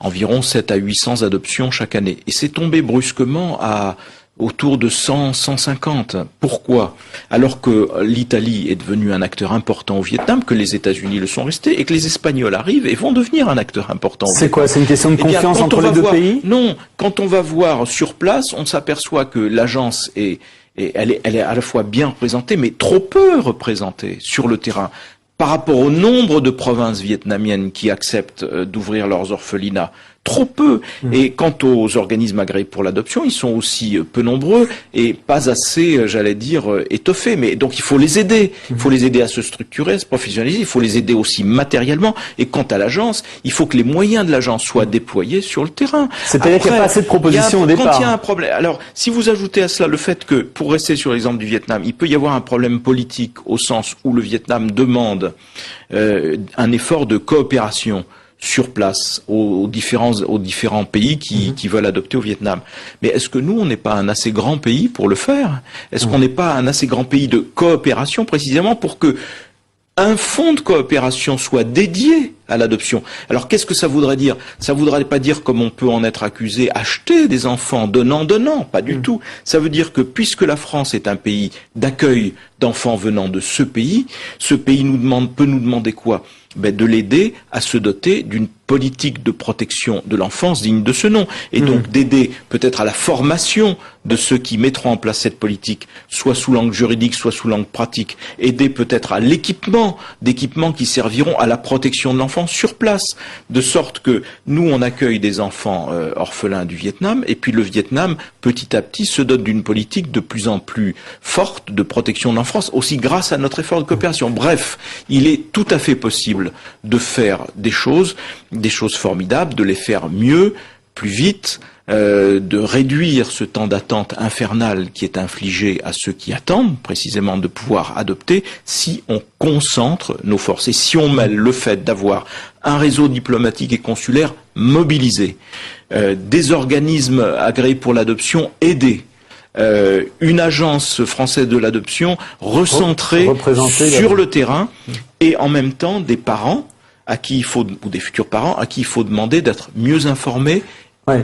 environ 700 à 800 adoptions chaque année. Et c'est tombé brusquement à autour de 100, 150. Pourquoi? Alors que l'Italie est devenue un acteur important au Vietnam, que les États-Unis le sont restés, et que les Espagnols arrivent et vont devenir un acteur important au Vietnam. C'est quoi? C'est une question de confiance entre les deux pays? Non. Quand on va voir sur place, on s'aperçoit que l'agence elle est à la fois bien représentée, mais trop peu représentée sur le terrain. Par rapport au nombre de provinces vietnamiennes qui acceptent d'ouvrir leurs orphelinats, trop peu. Et quant aux organismes agréés pour l'adoption, ils sont aussi peu nombreux et pas assez, j'allais dire, étoffés. Mais donc il faut les aider. Il faut les aider à se structurer, à se professionnaliser. Il faut les aider aussi matériellement. Et quant à l'agence, il faut que les moyens de l'agence soient déployés sur le terrain. C'est-à-dire qu'il n'y a pas assez de propositions au départ. Quand il y a un problème, alors si vous ajoutez à cela le fait que, pour rester sur l'exemple du Vietnam, il peut y avoir un problème politique au sens où le Vietnam demande un effort de coopération sur place aux différents pays qui veulent adopter au Vietnam. Mais est-ce que nous, on n'est pas un assez grand pays pour le faire? Est-ce qu'on n'est pas un assez grand pays de coopération précisément pour que un fonds de coopération soit dédié à l'adoption. Alors qu'est-ce que ça voudrait dire? Ça voudrait pas dire, comme on peut en être accusé, acheter des enfants, donnant, pas du tout. Ça veut dire que puisque la France est un pays d'accueil d'enfants venant de ce pays peut nous demander quoi? De l'aider à se doter d'une politique de protection de l'enfance digne de ce nom, et donc d'aider peut-être à la formation de ceux qui mettront en place cette politique, soit sous l'angle juridique, soit sous l'angle pratique, aider peut-être à l'équipement, d'équipements qui serviront à la protection de l'enfant sur place, de sorte que nous on accueille des enfants orphelins du Vietnam, et puis le Vietnam petit à petit se dote d'une politique de plus en plus forte de protection de l'enfance, aussi grâce à notre effort de coopération. Bref, il est tout à fait possible de faire des choses formidables, de les faire mieux, plus vite, de réduire ce temps d'attente infernal qui est infligé à ceux qui attendent précisément de pouvoir adopter, si on concentre nos forces et si on mêle le fait d'avoir un réseau diplomatique et consulaire mobilisé, des organismes agréés pour l'adoption aidés, une agence française de l'adoption recentrée sur le terrain, et en même temps des parents à qui il faut, ou des futurs parents à qui il faut demander d'être mieux informés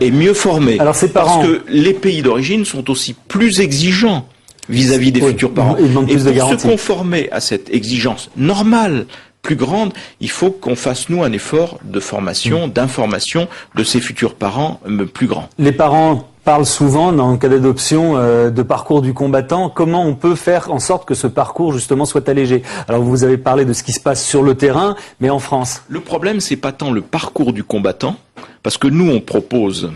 et mieux formés. Alors ces parents, parce que les pays d'origine sont aussi plus exigeants vis-à-vis des futurs parents. Et pour se conformer à cette exigence normale, plus grande, il faut qu'on fasse, nous, un effort de formation, d'information de ces futurs parents plus grands. Les parents parlent souvent, dans le cas d'adoption, de parcours du combattant. Comment on peut faire en sorte que ce parcours, justement, soit allégé? Alors, vous avez parlé de ce qui se passe sur le terrain, mais en France. Le problème, c'est pas tant le parcours du combattant, parce que nous, on propose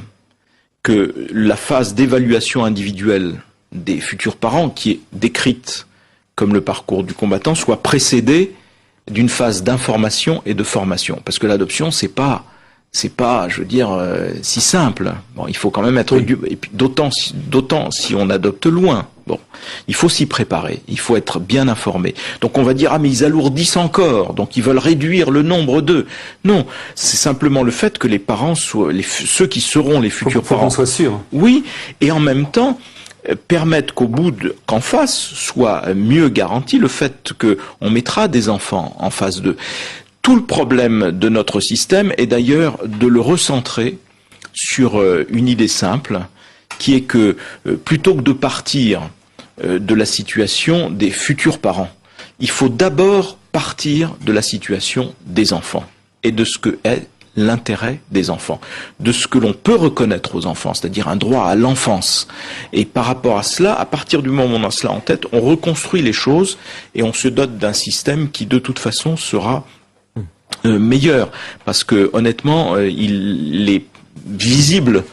que la phase d'évaluation individuelle des futurs parents, qui est décrite comme le parcours du combattant, soit précédée d'une phase d'information et de formation. Parce que l'adoption, c'est pas, je veux dire, si simple. Bon, il faut quand même être, et puis d'autant si on adopte loin. Bon, il faut s'y préparer, il faut être bien informé. Donc on va dire, ah mais ils alourdissent encore, donc ils veulent réduire le nombre d'eux. Non, c'est simplement le fait que les parents soient, ceux qui seront les futurs parents, qu'on soit sûr. Oui, et en même temps, permettre qu'en face soit mieux garanti le fait qu'on mettra des enfants en phase 2. Tout le problème de notre système est d'ailleurs de le recentrer sur une idée simple, qui est que plutôt que de partir de la situation des futurs parents, il faut d'abord partir de la situation des enfants et de ce que est l'intérêt des enfants, de ce que l'on peut reconnaître aux enfants, c'est-à-dire un droit à l'enfance. Et par rapport à cela, à partir du moment où on a cela en tête, on reconstruit les choses et on se dote d'un système qui de toute façon sera meilleur, parce que honnêtement, il est visible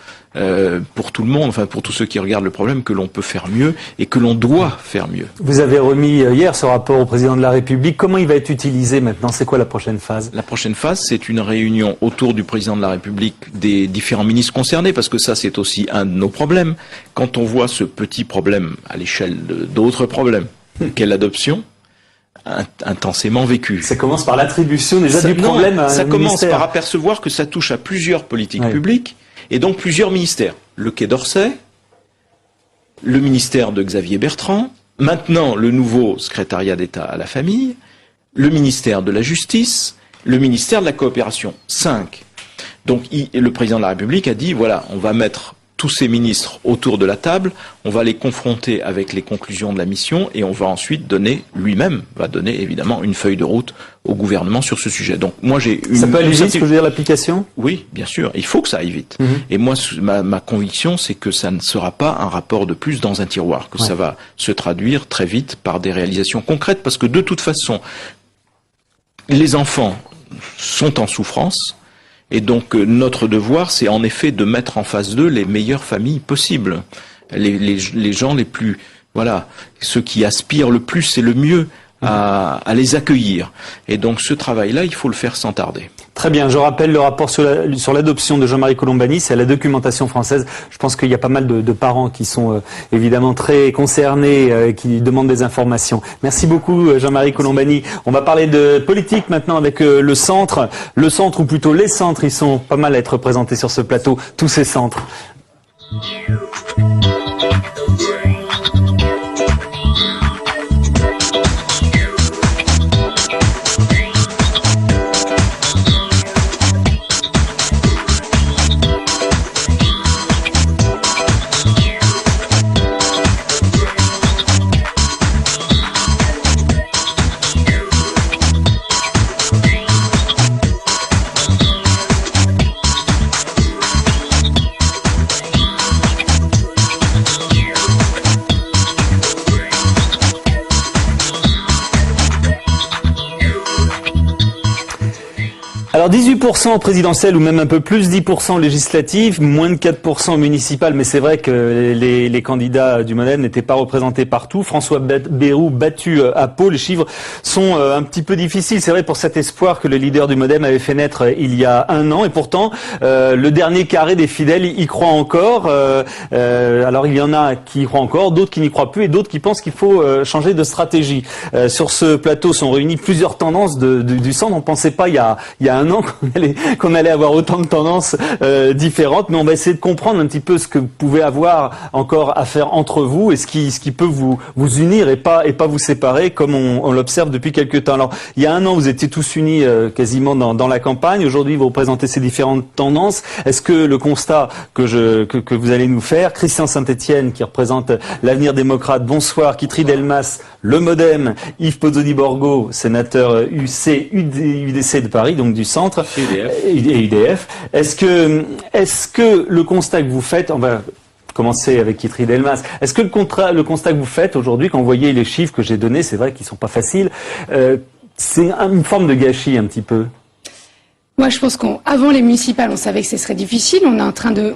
pour tout le monde, enfin pour tous ceux qui regardent le problème, que l'on peut faire mieux et que l'on doit faire mieux. Vous avez remis hier ce rapport au président de la République. Comment il va être utilisé maintenant? C'est quoi la prochaine phase? La prochaine phase, c'est une réunion autour du président de la République des différents ministres concernés, parce que ça, c'est aussi un de nos problèmes. Quand on voit ce petit problème à l'échelle d'autres problèmes, qu'est l'adoption, intensément vécu. Ça commence par l'attribution déjà du problème à un ça commence ministère. par apercevoir que ça touche à plusieurs politiques publiques et donc plusieurs ministères. Le Quai d'Orsay, le ministère de Xavier Bertrand, maintenant le nouveau secrétariat d'État à la famille, le ministère de la Justice, le ministère de la Coopération. 5. Donc le président de la République a dit, voilà, on va mettre tous ces ministres autour de la table, on va les confronter avec les conclusions de la mission et on va ensuite donner, lui-même, va donner évidemment une feuille de route au gouvernement sur ce sujet. Donc moi j'ai une... Ça peut aller vite, ce que je veux dire, l'application? Oui, bien sûr, il faut que ça aille vite. Et moi, ma conviction, c'est que ça ne sera pas un rapport de plus dans un tiroir, que ça va se traduire très vite par des réalisations concrètes, parce que de toute façon, les enfants sont en souffrance. Et donc notre devoir, c'est en effet de mettre en face d'eux les meilleures familles possibles, les gens les plus, voilà, ceux qui aspirent le plus et le mieux à les accueillir. Et donc ce travail-là, il faut le faire sans tarder. Très bien, je rappelle le rapport sur l'adoption de Jean-Marie Colombani, c'est à la documentation française. Je pense qu'il y a pas mal de parents qui sont évidemment très concernés, qui demandent des informations. Merci beaucoup Jean-Marie Colombani. On va parler de politique maintenant avec le centre, ou plutôt les centres, ils sont pas mal à être représentés sur ce plateau, tous ces centres. Alors 18% présidentiel ou même un peu plus, 10% législatif, moins de 4% municipal, mais c'est vrai que les candidats du MoDem n'étaient pas représentés partout. François Bayrou battu à Pau, les chiffres sont un petit peu difficiles. C'est vrai pour cet espoir que le leader du MoDem avait fait naître il y a un an, et pourtant le dernier carré des fidèles y croit encore. Alors il y en a qui y croient encore, d'autres qui n'y croient plus et d'autres qui pensent qu'il faut changer de stratégie. Sur ce plateau sont réunies plusieurs tendances du centre. On ne pensait pas il y a un an qu'on allait avoir autant de tendances différentes, mais on va essayer de comprendre un petit peu ce que vous pouvez avoir encore à faire entre vous et ce qui peut vous unir et pas vous séparer comme on l'observe depuis quelques temps. Alors il y a un an vous étiez tous unis quasiment dans la campagne. Aujourd'hui vous représentez ces différentes tendances. Est-ce que le constat que vous allez nous faire, Christian Saint-Etienne qui représente l'Avenir démocrate, bonsoir, Guitry Delmas, le MoDem, Yves Pozzotti-Borgo, sénateur UDC de Paris, donc du centre, et UDF. Est-ce que le constat que vous faites, on va commencer avec Guitry Delmas, est-ce que le constat que vous faites aujourd'hui, quand vous voyez les chiffres que j'ai donnés, c'est vrai qu'ils sont pas faciles, c'est une forme de gâchis un petit peu? Moi, je pense qu'avant les municipales, on savait que ce serait difficile. On est en train de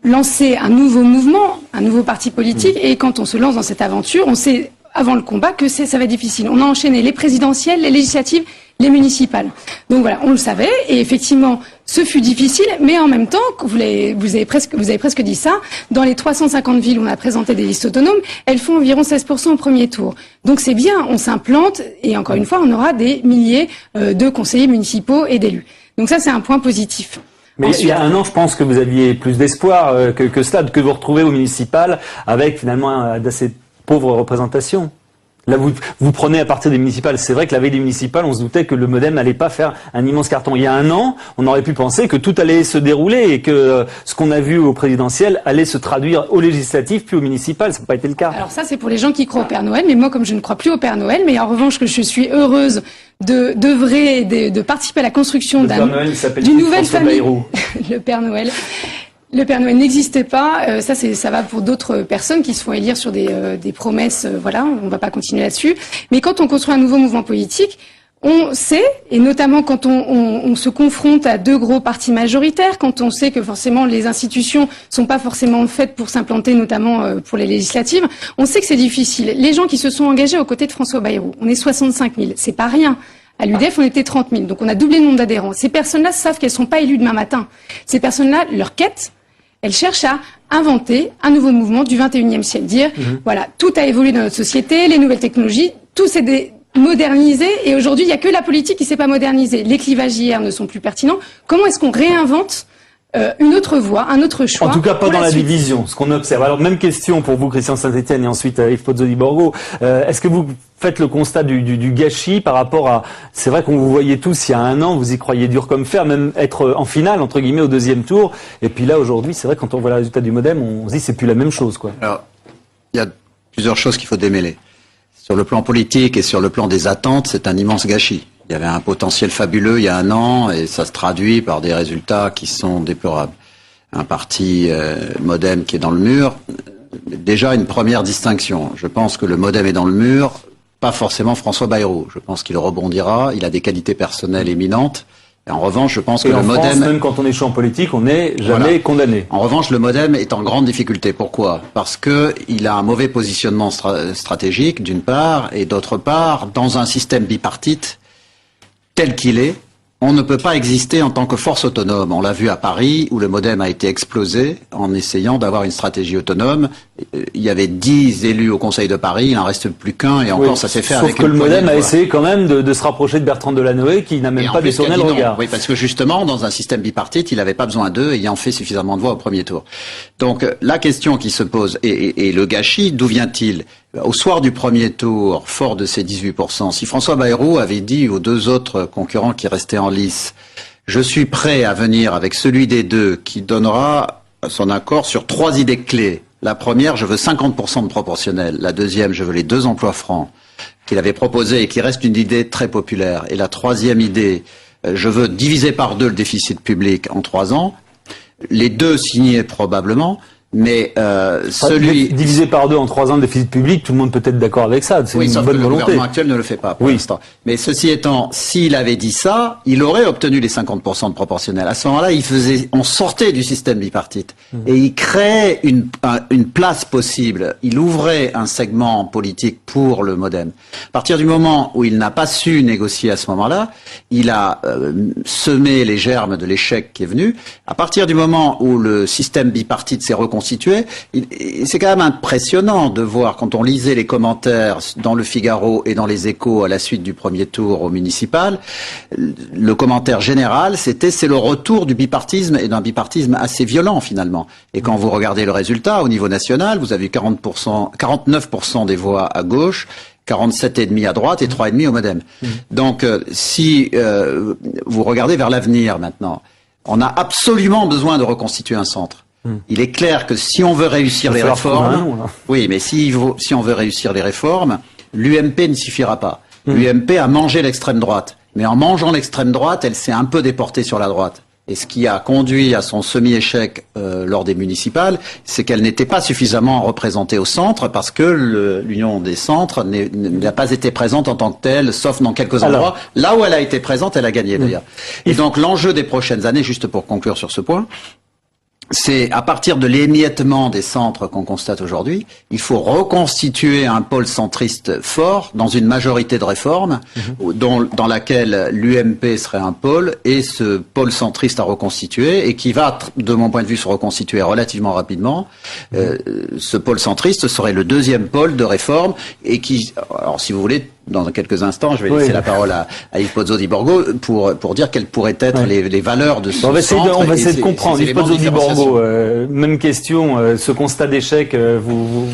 lancer un nouveau mouvement, un nouveau parti politique, et quand on se lance dans cette aventure, on sait avant le combat que ça va être difficile. On a enchaîné les présidentielles, les législatives, les municipales. Donc voilà, on le savait, et effectivement, ce fut difficile, mais en même temps, vous avez presque dit ça, dans les 350 villes où on a présenté des listes autonomes, elles font environ 16% au premier tour. Donc c'est bien, on s'implante, et encore une fois, on aura des milliers de conseillers municipaux et d'élus. Donc ça, c'est un point positif. Mais ensuite, il y a un an, je pense que vous aviez plus d'espoir que cela, que vous retrouvez au municipal, avec finalement d'assez pauvres représentations. Là, vous prenez à partir des municipales. C'est vrai que la veille des municipales, on se doutait que le MoDem n'allait pas faire un immense carton. Il y a un an, on aurait pu penser que tout allait se dérouler et que ce qu'on a vu au présidentiel allait se traduire au législatif puis au municipal. Ça n'a pas été le cas. Alors ça, c'est pour les gens qui croient au Père Noël. Mais moi, comme je ne crois plus au Père Noël, mais en revanche que je suis heureuse d'œuvrer, de participer à la construction d'une nouvelle famille. Le Père Noël. Le Père Noël n'existait pas. Ça va pour d'autres personnes qui se font élire sur des promesses. Voilà, on ne va pas continuer là-dessus. Mais quand on construit un nouveau mouvement politique, on sait, et notamment quand on se confronte à deux gros partis majoritaires, quand on sait que forcément les institutions sont pas forcément faites pour s'implanter, notamment pour les législatives, on sait que c'est difficile. Les gens qui se sont engagés aux côtés de François Bayrou, on est 65 000, c'est pas rien. À l'UDF, on était 30 000, donc on a doublé le nombre d'adhérents. Ces personnes-là savent qu'elles sont pas élues demain matin. Ces personnes-là, leur quête, elles cherchent à inventer un nouveau mouvement du 21e siècle. Dire, voilà, tout a évolué dans notre société, les nouvelles technologies, tout s'est modernisé, et aujourd'hui, il n'y a que la politique qui ne s'est pas modernisée. Les clivages hier ne sont plus pertinents. Comment est-ce qu'on réinvente une autre voie, un autre choix? En tout cas, pas dans la division, ce qu'on observe. Alors, même question pour vous, Christian Saint-Etienne, et ensuite Yves Pozzotti-Borgo. Est-ce que vous faites le constat du gâchis par rapport à... C'est vrai qu'on vous voyait tous il y a un an, vous y croyez dur comme fer, même être en finale, entre guillemets, au deuxième tour. Et puis là, aujourd'hui, c'est vrai, quand on voit le résultat du MoDem, on se dit c'est plus la même chose, quoi. Alors, il y a plusieurs choses qu'il faut démêler. Sur le plan politique et sur le plan des attentes, c'est un immense gâchis. Il y avait un potentiel fabuleux il y a un an et ça se traduit par des résultats qui sont déplorables. Un parti MoDem qui est dans le mur, déjà une première distinction. Je pense que le MoDem est dans le mur, pas forcément François Bayrou. Je pense qu'il rebondira, il a des qualités personnelles éminentes. Et en revanche, je pense que le MoDem... France, même quand on est chaud en politique, on n'est jamais condamné. En revanche, le MoDem est en grande difficulté. Pourquoi? Parce que il a un mauvais positionnement stratégique, d'une part, et d'autre part, dans un système bipartite tel qu'il est, on ne peut pas exister en tant que force autonome. On l'a vu à Paris, où le MoDem a été explosé en essayant d'avoir une stratégie autonome. Il y avait 10 élus au Conseil de Paris, il n'en reste plus qu'un, et encore ça s'est fait avec... Sauf que le MoDem a essayé quand même de se rapprocher de Bertrand Delanoë, qui n'a même pas détourné le regard. Oui, parce que justement, dans un système bipartite, il n'avait pas besoin d'eux, ayant fait suffisamment de voix au premier tour. Donc, la question qui se pose, et le gâchis, d'où vient-il? Au soir du premier tour, fort de ces 18%, si François Bayrou avait dit aux deux autres concurrents qui restaient en lice, je suis prêt à venir avec celui des deux qui donnera son accord sur 3 idées clés. La première, je veux 50% de proportionnel. La deuxième, je veux les 2 emplois francs qu'il avait proposé et qui reste une idée très populaire. Et la troisième idée, je veux diviser par 2 le déficit public en 3 ans. Les deux signaient probablement. Mais divisé par 2 en 3 ans de déficit public, tout le monde peut être d'accord avec ça. C'est une bonne volonté. Le gouvernement actuel ne le fait pas pour l'instant. Mais ceci étant, s'il avait dit ça, il aurait obtenu les 50% de proportionnel. À ce moment-là, on sortait du système bipartite et il créait une place possible. Il ouvrait un segment politique pour le MoDem. À partir du moment où il n'a pas su négocier à ce moment-là, il a semé les germes de l'échec qui est venu. À partir du moment où le système bipartite s'est reconstitué, c'est quand même impressionnant de voir, quand on lisait les commentaires dans le Figaro et dans les Échos à la suite du premier tour au municipal, le commentaire général, c'est le retour du bipartisme et d'un bipartisme assez violent finalement. Et quand vous regardez le résultat au niveau national, vous avez 49% des voix à gauche, 47,5 à droite et 3,5 au MoDem. Donc, si vous regardez vers l'avenir maintenant, on a absolument besoin de reconstituer un centre. Il est clair que si on veut réussir les réformes, oui, mais si on veut réussir les réformes, l'UMP ne suffira pas. L'UMP a mangé l'extrême droite, mais en mangeant l'extrême droite, elle s'est un peu déportée sur la droite. Et ce qui a conduit à son semi-échec lors des municipales, c'est qu'elle n'était pas suffisamment représentée au centre, parce que l'Union des centres n'a pas été présente en tant que telle, sauf dans quelques endroits. Là où elle a été présente, elle a gagné d'ailleurs. Et donc l'enjeu des prochaines années, juste pour conclure sur ce point, c'est à partir de l'émiettement des centres qu'on constate aujourd'hui, il faut reconstituer un pôle centriste fort dans une majorité de réformes dans laquelle l'UMP serait un pôle et ce pôle centriste à reconstituer et qui va, de mon point de vue, se reconstituer relativement rapidement. Ce pôle centriste serait le deuxième pôle de réforme et qui, alors si vous voulez, dans quelques instants, je vais laisser la parole à Yves Pozzo di Borgo pour dire quelles pourraient être les valeurs de ce centre. On va essayer de comprendre. Yves Pozzo di Borgo, même question, ce constat d'échec, vous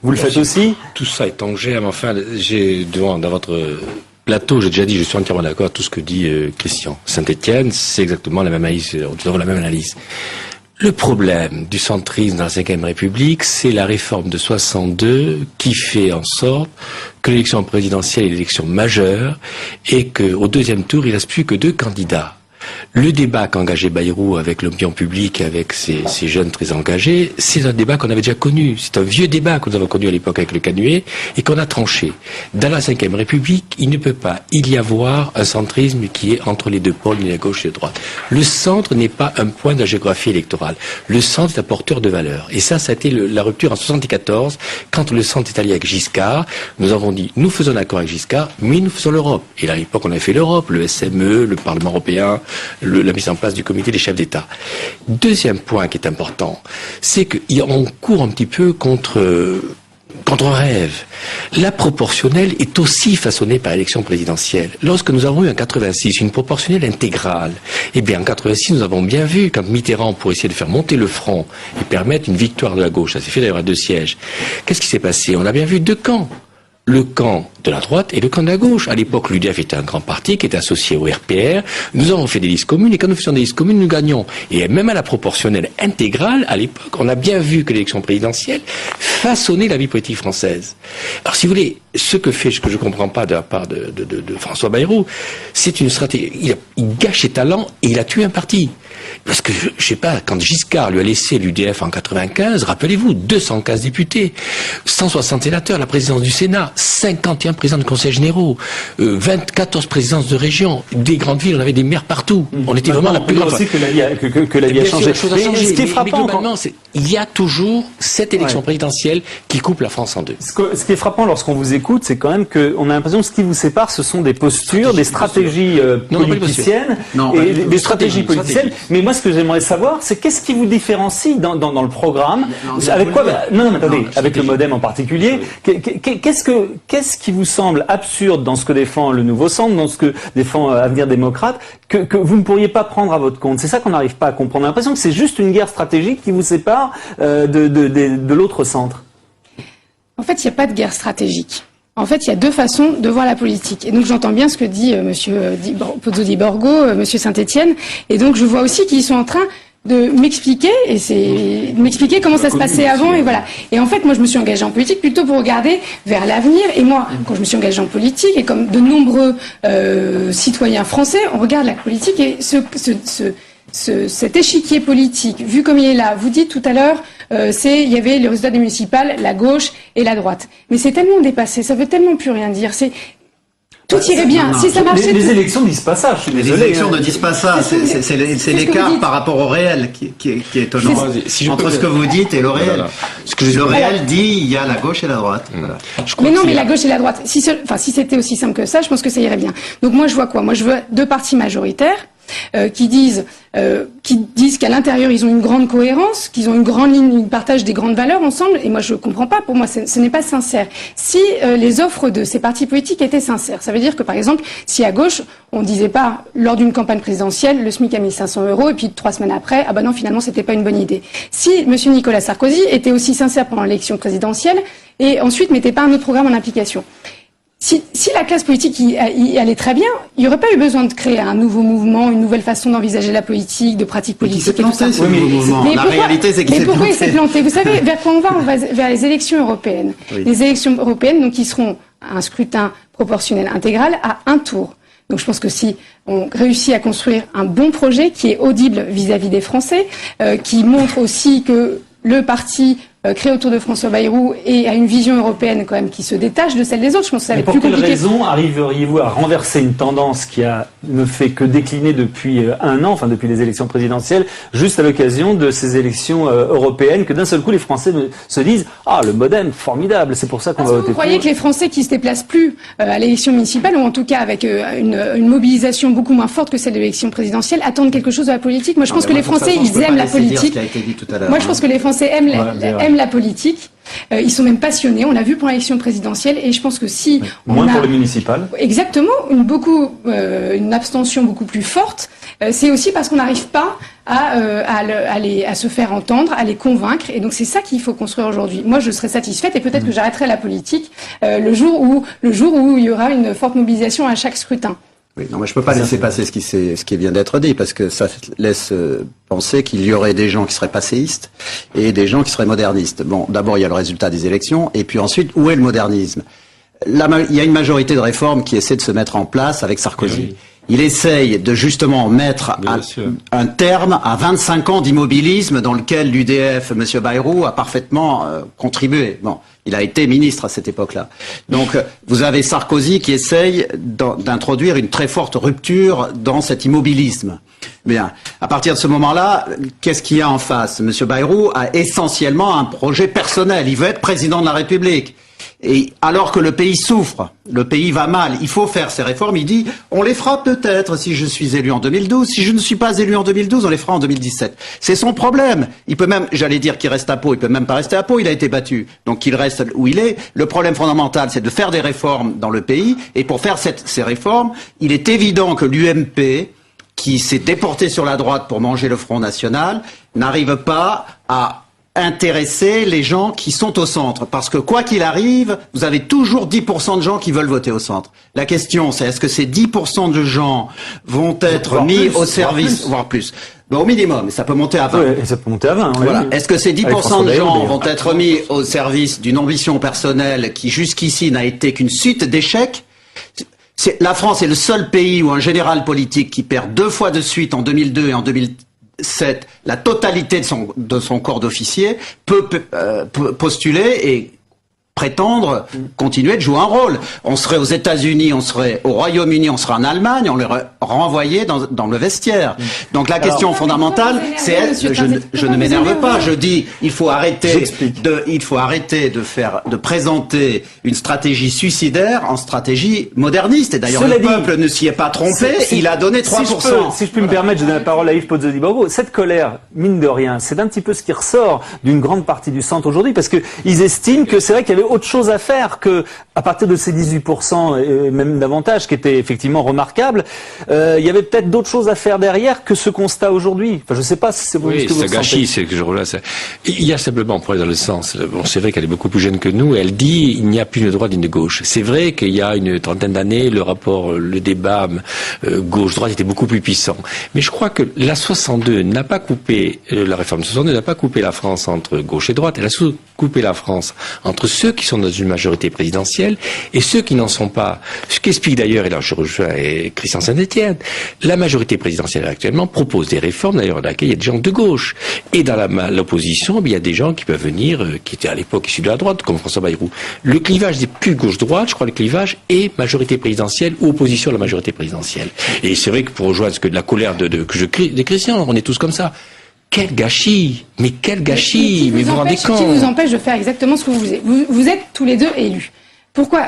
le faites aussi? Tout ça est tangé, mais enfin, dans votre plateau, j'ai déjà dit, je suis entièrement d'accord avec tout ce que dit Christian. Saint-Étienne, c'est exactement la même analyse, nous avons la même analyse. Le problème du centrisme dans la Ve République, c'est la réforme de 62 qui fait en sorte que l'élection présidentielle est l'élection majeure et qu'au deuxième tour, il ne reste plus que 2 candidats. Le débat qu'a engagé Bayrou avec l'opinion publique, avec ces jeunes très engagés, c'est un débat qu'on avait déjà connu. C'est un vieux débat que nous avons connu à l'époque avec le Canuet et qu'on a tranché. Dans la Ve République, il ne peut pas y avoir un centrisme qui est entre les deux pôles, la gauche et la droite. Le centre n'est pas un point de la géographie électorale. Le centre est un porteur de valeurs. Et ça a été la rupture en 74, quand le centre est allié avec Giscard. Nous avons dit, nous faisons un accord avec Giscard, mais nous faisons l'Europe. Et là, à l'époque, on a fait l'Europe, le SME, le Parlement européen, la mise en place du comité des chefs d'État. Deuxième point qui est important, c'est qu'on court un petit peu contre un rêve. La proportionnelle est aussi façonnée par l'élection présidentielle. Lorsque nous avons eu en 86 une proportionnelle intégrale, eh bien en 86 nous avons bien vu quand Mitterrand, pour essayer de faire monter le front et permettre une victoire de la gauche, ça s'est fait d'ailleurs à 2 sièges, qu'est-ce qui s'est passé? On a bien vu 2 camps. Le camp de la droite et le camp de la gauche. À l'époque, l'UDF était un grand parti qui était associé au RPR. Nous avons fait des listes communes et quand nous faisions des listes communes, nous gagnons. Et même à la proportionnelle intégrale, à l'époque, on a bien vu que l'élection présidentielle façonnait la vie politique française. Alors, si vous voulez, ce que je comprends pas de la part de François Bayrou, c'est une stratégie. Il gâche ses talents et il a tué un parti. Parce que, je sais pas, quand Giscard lui a laissé l'UDF en 95, rappelez-vous, 215 députés, 160 sénateurs, la présidence du Sénat, 51 présidents de conseils généraux, 14 présidences de région, des grandes villes, on avait des maires partout. On était vraiment la plus grande. Aussi que la vie a changé. Ce qui est frappant, il y a toujours cette élection présidentielle qui coupe la France en deux. Ce qui est frappant lorsqu'on vous écoute, c'est quand même qu'on a l'impression que ce qui vous sépare, ce sont des postures, des stratégies politiciennes, et des stratégies politiciennes. Mais moi, ce que j'aimerais savoir, c'est qu'est-ce qui vous différencie dans le programme, avec quoi? Attendez, avec le MoDem en particulier. Qu'est-ce qui vous semble absurde dans ce que défend le Nouveau Centre, dans ce que défend Avenir démocrate, que vous ne pourriez pas prendre à votre compte? C'est ça qu'on n'arrive pas à comprendre. On a l'impression que c'est juste une guerre stratégique qui vous sépare de l'autre centre. En fait, il n'y a pas de guerre stratégique. En fait, il y a 2 façons de voir la politique. Et donc, j'entends bien ce que dit Monsieur Pozzo di Borgo, Monsieur Saint-Étienne. Et donc, je vois aussi qu'ils sont en train de m'expliquer, et c'est de m'expliquer comment ça se passait avant, et voilà. Et en fait, moi, je me suis engagée en politique plutôt pour regarder vers l'avenir. Et moi, quand je me suis engagée en politique, et comme de nombreux citoyens français, on regarde la politique et cet échiquier politique, vu comme il est là, vous dites tout à l'heure, il y avait les résultats des municipales, la gauche et la droite. Mais c'est tellement dépassé, ça veut tellement plus rien dire. Tout irait bien. Non, si ça marchait. Les élections ne disent pas ça. Je suis désolé. Les élections ne disent pas ça. C'est l'écart par rapport au réel qui est étonnant. Entre ce que vous dites et le réel. Voilà. Le réel dit il y a la gauche et la droite. Voilà. Mais non, mais la gauche et la droite. Si c'était aussi simple que ça, je pense que ça irait bien. Donc moi, je vois quoi? Moi, je veux deux partis majoritaires. Qui disent qu'à l'intérieur ils ont une grande cohérence, qu'ils ont une grande ligne, ils partagent des grandes valeurs ensemble. Et moi je comprends pas. Pour moi, ce n'est pas sincère. Si les offres de ces partis politiques étaient sincères, ça veut dire que par exemple, si à gauche on disait pas lors d'une campagne présidentielle le SMIC a 1500 € et puis 3 semaines après, ah ben non finalement c'était pas une bonne idée. Si Monsieur Nicolas Sarkozy était aussi sincère pendant l'élection présidentielle et ensuite mettait pas un autre programme en application. Si la classe politique y allait très bien, il n'y aurait pas eu besoin de créer un nouveau mouvement, une nouvelle façon d'envisager la politique, de pratiques politiques et tout ça. Mais la réalité, c'est qu'il s'est planté. Pourquoi il s'est planté? Vous savez, vers quoi on va? On va vers les élections européennes. Oui. Les élections européennes, donc, qui seront un scrutin proportionnel intégral à un tour. Donc je pense que si on réussit à construire un bon projet qui est audible vis-à-vis des Français, qui montre aussi que le parti créé autour de François Bayrou et a une vision européenne quand même qui se détache de celle des autres. Je pense que ça va être plus compliqué. Pour quelle raison arriveriez-vous à renverser une tendance qui ne fait que décliner depuis un an, enfin depuis les élections présidentielles, juste à l'occasion de ces élections européennes, que d'un seul coup les Français se disent « Ah, le MoDem, formidable, c'est pour ça qu'on va voter pour ». Vous croyez que les Français qui se déplacent plus à l'élection municipale, ou en tout cas avec une mobilisation beaucoup moins forte que celle de l'élection présidentielle, attendent quelque chose de la politique? Moi je pense que les Français, ils aiment la politique. Moi je pense que les Français aiment la politique. Ils sont même passionnés. On l'a vu pour l'élection présidentielle. Et je pense que si moins pour le municipal. Exactement, une abstention beaucoup plus forte. C'est aussi parce qu'on n'arrive pas à se faire entendre, à les convaincre. Et donc c'est ça qu'il faut construire aujourd'hui. Moi, je serais satisfaite et peut-être que j'arrêterai la politique le jour où il y aura une forte mobilisation à chaque scrutin. Oui, non, mais je peux pas laisser passer ce qui vient d'être dit, parce que ça laisse penser qu'il y aurait des gens qui seraient passéistes et des gens qui seraient modernistes. Bon, d'abord, il y a le résultat des élections, et puis ensuite, où est le modernisme? Il y a une majorité de réformes qui essaie de se mettre en place avec Sarkozy. Oui. Il essaye de justement mettre un terme à 25 ans d'immobilisme dans lequel l'UDF, M. Bayrou, a parfaitement contribué. Bon, il a été ministre à cette époque-là. Donc, vous avez Sarkozy qui essaye d'introduire une très forte rupture dans cet immobilisme. Bien. À partir de ce moment-là, qu'est-ce qu'il y a en face? M. Bayrou a essentiellement un projet personnel. Il veut être président de la République. Et alors que le pays souffre, le pays va mal, il faut faire ces réformes. Il dit, on les fera peut-être si je suis élu en 2012. Si je ne suis pas élu en 2012, on les fera en 2017. C'est son problème. Il peut même, j'allais dire qu'il reste à Pau, il peut même pas rester à Pau, il a été battu. Donc il reste où il est. Le problème fondamental, c'est de faire des réformes dans le pays. Et pour faire ces réformes, il est évident que l'UMP, qui s'est déporté sur la droite pour manger le Front National, n'arrive pas à intéresser les gens qui sont au centre. Parce que quoi qu'il arrive, vous avez toujours 10% de gens qui veulent voter au centre. La question, c'est est-ce que ces 10% de gens vont être mis au service, voire plus. Ben, au minimum, ça peut monter à 20. Oui, ça peut monter à 20. Voilà. Oui. Est-ce que ces 10% de gens vont être mis au service d'une ambition personnelle qui jusqu'ici n'a été qu'une suite d'échecs? La France est le seul pays où un général politique qui perd 2 fois de suite en 2002 et en 2007 la totalité de son corps d'officier peut postuler et prétendre continuer de jouer un rôle. On serait aux États-Unis, on serait au Royaume-Uni, on serait en Allemagne, on les renvoyait dans le vestiaire. Donc la question fondamentale, c'est je ne m'énerve pas, je dis il faut arrêter de présenter une stratégie suicidaire en stratégie moderniste. Et d'ailleurs le peuple ne s'y est pas trompé, il a donné 3%. Si je peux me permettre, je donne la parole à Yves Pozzo-di-Borgo. Cette colère, mine de rien, c'est un petit peu ce qui ressort d'une grande partie du centre aujourd'hui, parce que ils estiment que c'est vrai qu'il y avait autre chose à faire que, à partir de ces 18% et même davantage, qui était effectivement remarquable, il y avait peut-être d'autres choses à faire derrière que ce constat aujourd'hui. Enfin, je sais pas si c'est vous ce que vous ressentez. Gâchis, c'est que je relâche. Il y a simplement, pour aller dans le sens, bon, c'est vrai qu'elle est beaucoup plus jeune que nous, elle dit il n'y a plus de droite ni de gauche. C'est vrai qu'il y a une trentaine d'années, le débat gauche-droite était beaucoup plus puissant. Mais je crois que la 62 n'a pas coupé, la réforme 62 n'a pas coupé la France entre gauche et droite, elle a couper la France entre ceux qui sont dans une majorité présidentielle et ceux qui n'en sont pas. Ce qu'explique d'ailleurs, et là je rejoins Christian Saint-Etienne, la majorité présidentielle actuellement propose des réformes, d'ailleurs dans laquelle il y a des gens de gauche. Et dans l'opposition, il y a des gens qui peuvent venir, qui étaient à l'époque issus de la droite, comme François Bayrou. Le clivage n'est plus gauche-droite, je crois que le clivage est majorité présidentielle ou opposition à la majorité présidentielle. Et c'est vrai que pour rejoindre ce que de la colère que je crie des Christian, on est tous comme ça. Quel gâchis! Mais quel gâchis! Mais vous vous rendez compte? Qui vous empêche de faire exactement ce que vous voulez? Vous êtes tous les deux élus. Pourquoi?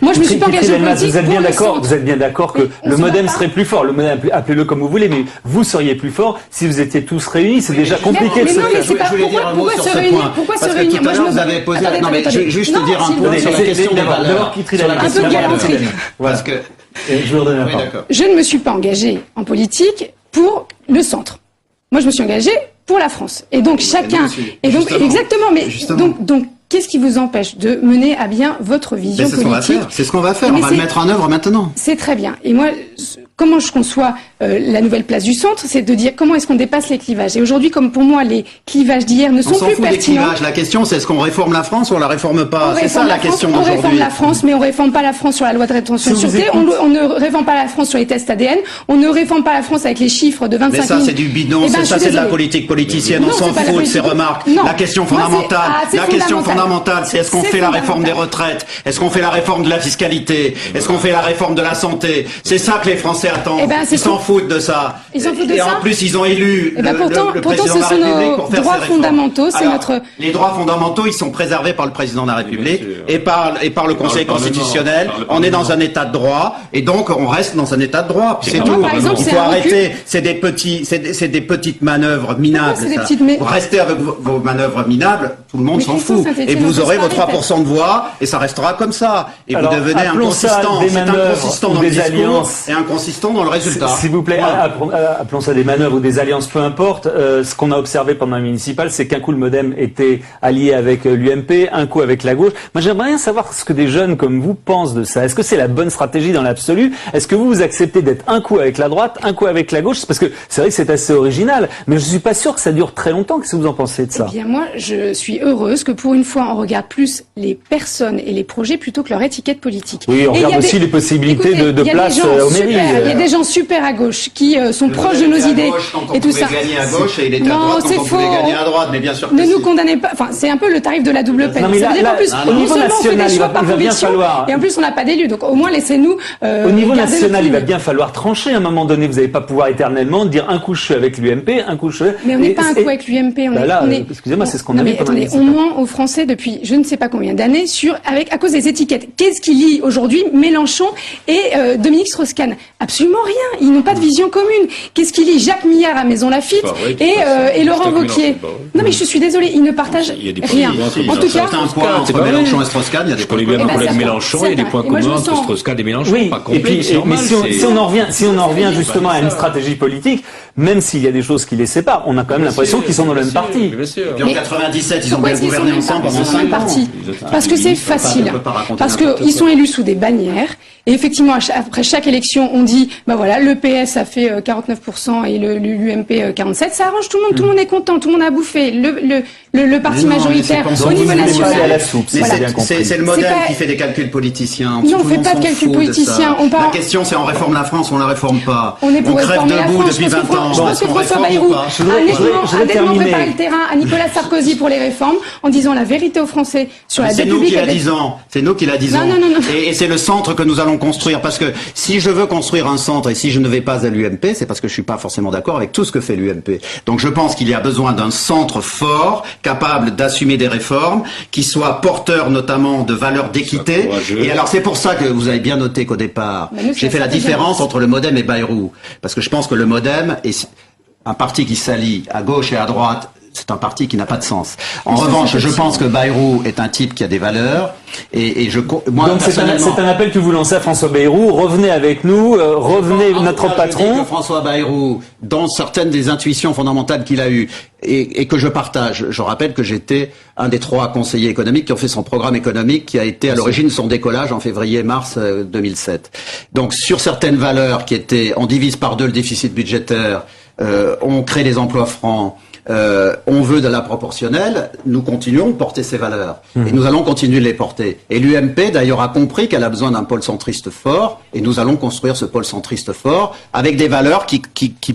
Moi, je me suis pas engagée en politique. Vous êtes bien d'accord que le MoDem serait plus fort. Le MoDem, appelez-le comme vous voulez, mais vous seriez plus fort si vous étiez tous réunis. C'est déjà compliqué de se faire. Je voulais dire un mot sur ce point. Pourquoi se Parce que réunir? tout à l'heure, vous avez posé... Non, mais juste dire un point sur la question des valeurs. Parce que je vous redonne la parole. Je ne me suis pas engagée en politique pour le centre. Moi, je me suis engagée pour la France. Et donc, chacun... Et donc, exactement, mais donc, qu'est-ce qui vous empêche de mener à bien votre vision politique? C'est ce qu'on va faire. On va le mettre en œuvre maintenant. C'est très bien. Et moi, comment je conçois la nouvelle place du centre, c'est de dire comment est-ce qu'on dépasse les clivages. Et aujourd'hui, comme pour moi, les clivages d'hier ne sont plus pertinents. On s'en fout des clivages. La question, c'est est-ce qu'on réforme la France ou on la réforme pas? C'est ça la question d'aujourd'hui. On réforme la France, mais on réforme pas la France sur la loi de rétention de sûreté. On ne réforme pas la France sur les tests ADN. On ne réforme pas la France avec les chiffres de 25 000. Mais ça, c'est du bidon. Ça, c'est de la politique politicienne. On s'en fout de ces remarques. La question fondamentale, c'est est-ce qu'on fait la réforme des retraites? Est-ce qu'on fait la réforme de la fiscalité? Est-ce qu'on fait la réforme de la santé? C'est ça que les Français attendent. Ils s'en foutent de ça. Ils s'en foutent de ça. Et en plus, ils ont élu le président de la République pour faire ces réformes. Fondamentaux, c'est notre... Les droits fondamentaux, ils sont préservés par le président de la République et par le Conseil constitutionnel. On est dans un état de droit et donc on reste dans un état de droit. C'est tout. Il faut arrêter. C'est des petites manœuvres minables. Vous restez avec vos manœuvres minables, tout le monde s'en fout. Et vous aurez vos 3% de voix et ça restera comme ça. Et vous devenez inconsistant. C'est inconsistant dans le discours et inconsistant dans le résultat. S'il vous plaît, appelons ça des manœuvres ou des alliances, peu importe. Ce qu'on a observé pendant la municipale, c'est qu'un coup le MoDem était allié avec l'UMP, un coup avec la gauche. Moi, j'aimerais bien savoir ce que des jeunes comme vous pensent de ça. Est-ce que c'est la bonne stratégie dans l'absolu? Est-ce que vous acceptez d'être un coup avec la droite, un coup avec la gauche? Parce que c'est vrai que c'est assez original, mais je suis pas sûr que ça dure très longtemps. Qu'est-ce que vous en pensez de ça? Eh bien, moi, je suis heureuse que pour une fois, on regarde plus les personnes et les projets plutôt que leur étiquette politique. Oui, on regarde aussi les possibilités de place aux mairies. Il y a des gens super à gauche qui sont proches de nos idées et tout ça. Gagner à gauche et il était à droite quand on pouvait gagner à droite, mais bien sûr. Ne nous condamnez pas. Enfin, c'est un peu le tarif de la double peine. Ça veut dire qu'en plus, au niveau national, il va bien falloir. Et en plus, on n'a pas d'élus, donc au moins laissez-nous. Au niveau national, il va bien falloir trancher à un moment donné. Vous n'allez pas pouvoir éternellement dire un coup je suis avec l'UMP, un coup je suis. Mais on n'est pas un coup avec l'UMP. Excusez-moi, c'est ce qu'on a vu pendant. On ment aux Français depuis je ne sais pas combien d'années à cause des étiquettes. Qu'est-ce qui lie aujourd'hui Mélenchon et Dominique Strauss-Kahn? Absolument rien. Ils n'ont pas de vision commune. Qu'est-ce qui lie Jacques Millard à Maison Lafitte et Laurent Wauquiez? Non mais je suis désolée, ils ne partagent rien. En tout cas, c'est un point entre Mélenchon et Strauss-Kahn. Il y a des points communs. Je connais bien mon collègue Mélenchon. Il y a des points communs entre Strauss-Kahn et Mélenchon. Oui. Et puis, mais si on en revient justement à une stratégie politique, même s'il y a des choses qui les séparent, on a quand même l'impression qu'ils sont dans le même parti. Et en 97, ils ont bien gouverné ensemble pendant 5 ans. Parce que c'est facile. Parce qu'ils sont élus sous des bannières. Et effectivement, après chaque élection, on dit, bah voilà, le PS a fait 49% et l'UMP 47%. Ça arrange tout le monde. Tout le monde est content. Tout le monde a bouffé. Le parti majoritaire au niveau national. C'est le modèle qui fait des calculs politiciens. Non, on ne fait pas de calculs politiciens. La question, c'est on réforme la France ou on la réforme pas. On est pour réformer la France. Depuis 20 ans. Je pense que François Bayrou a nettement préparé le terrain à Nicolas Sarkozy pour les réformes en disant la vérité aux Français sur la dette publique. C'est nous qui la disons. Et c'est le centre que nous allons construire. Parce que si je veux construire un centre et si je ne vais pas à l'UMP, c'est parce que je suis pas forcément d'accord avec tout ce que fait l'UMP. Donc je pense qu'il y a besoin d'un centre fort, capable d'assumer des réformes, qui soit porteur notamment de valeurs d'équité. Et alors c'est pour ça que vous avez bien noté qu'au départ, j'ai fait la différence entre le MoDem et Bayrou. Parce que je pense que le MoDem est un parti qui s'allie à gauche et à droite. C'est un parti qui n'a pas de sens. En revanche, je pense que Bayrou est un type qui a des valeurs. Moi, donc c'est un appel que vous lancez à François Bayrou. Revenez avec nous, revenez notre patron. Que François Bayrou, dans certaines des intuitions fondamentales qu'il a eues et que je partage, je rappelle que j'étais un des 3 conseillers économiques qui ont fait son programme économique, qui a été à l'origine de son décollage en février-mars 2007. Donc sur certaines valeurs qui étaient, on divise par 2 le déficit budgétaire, on crée des emplois francs. on veut de la proportionnelle, nous continuons de porter ces valeurs. Et nous allons continuer de les porter. Et l'UMP, d'ailleurs, a compris qu'elle a besoin d'un pôle centriste fort, et nous allons construire ce pôle centriste fort avec des valeurs qui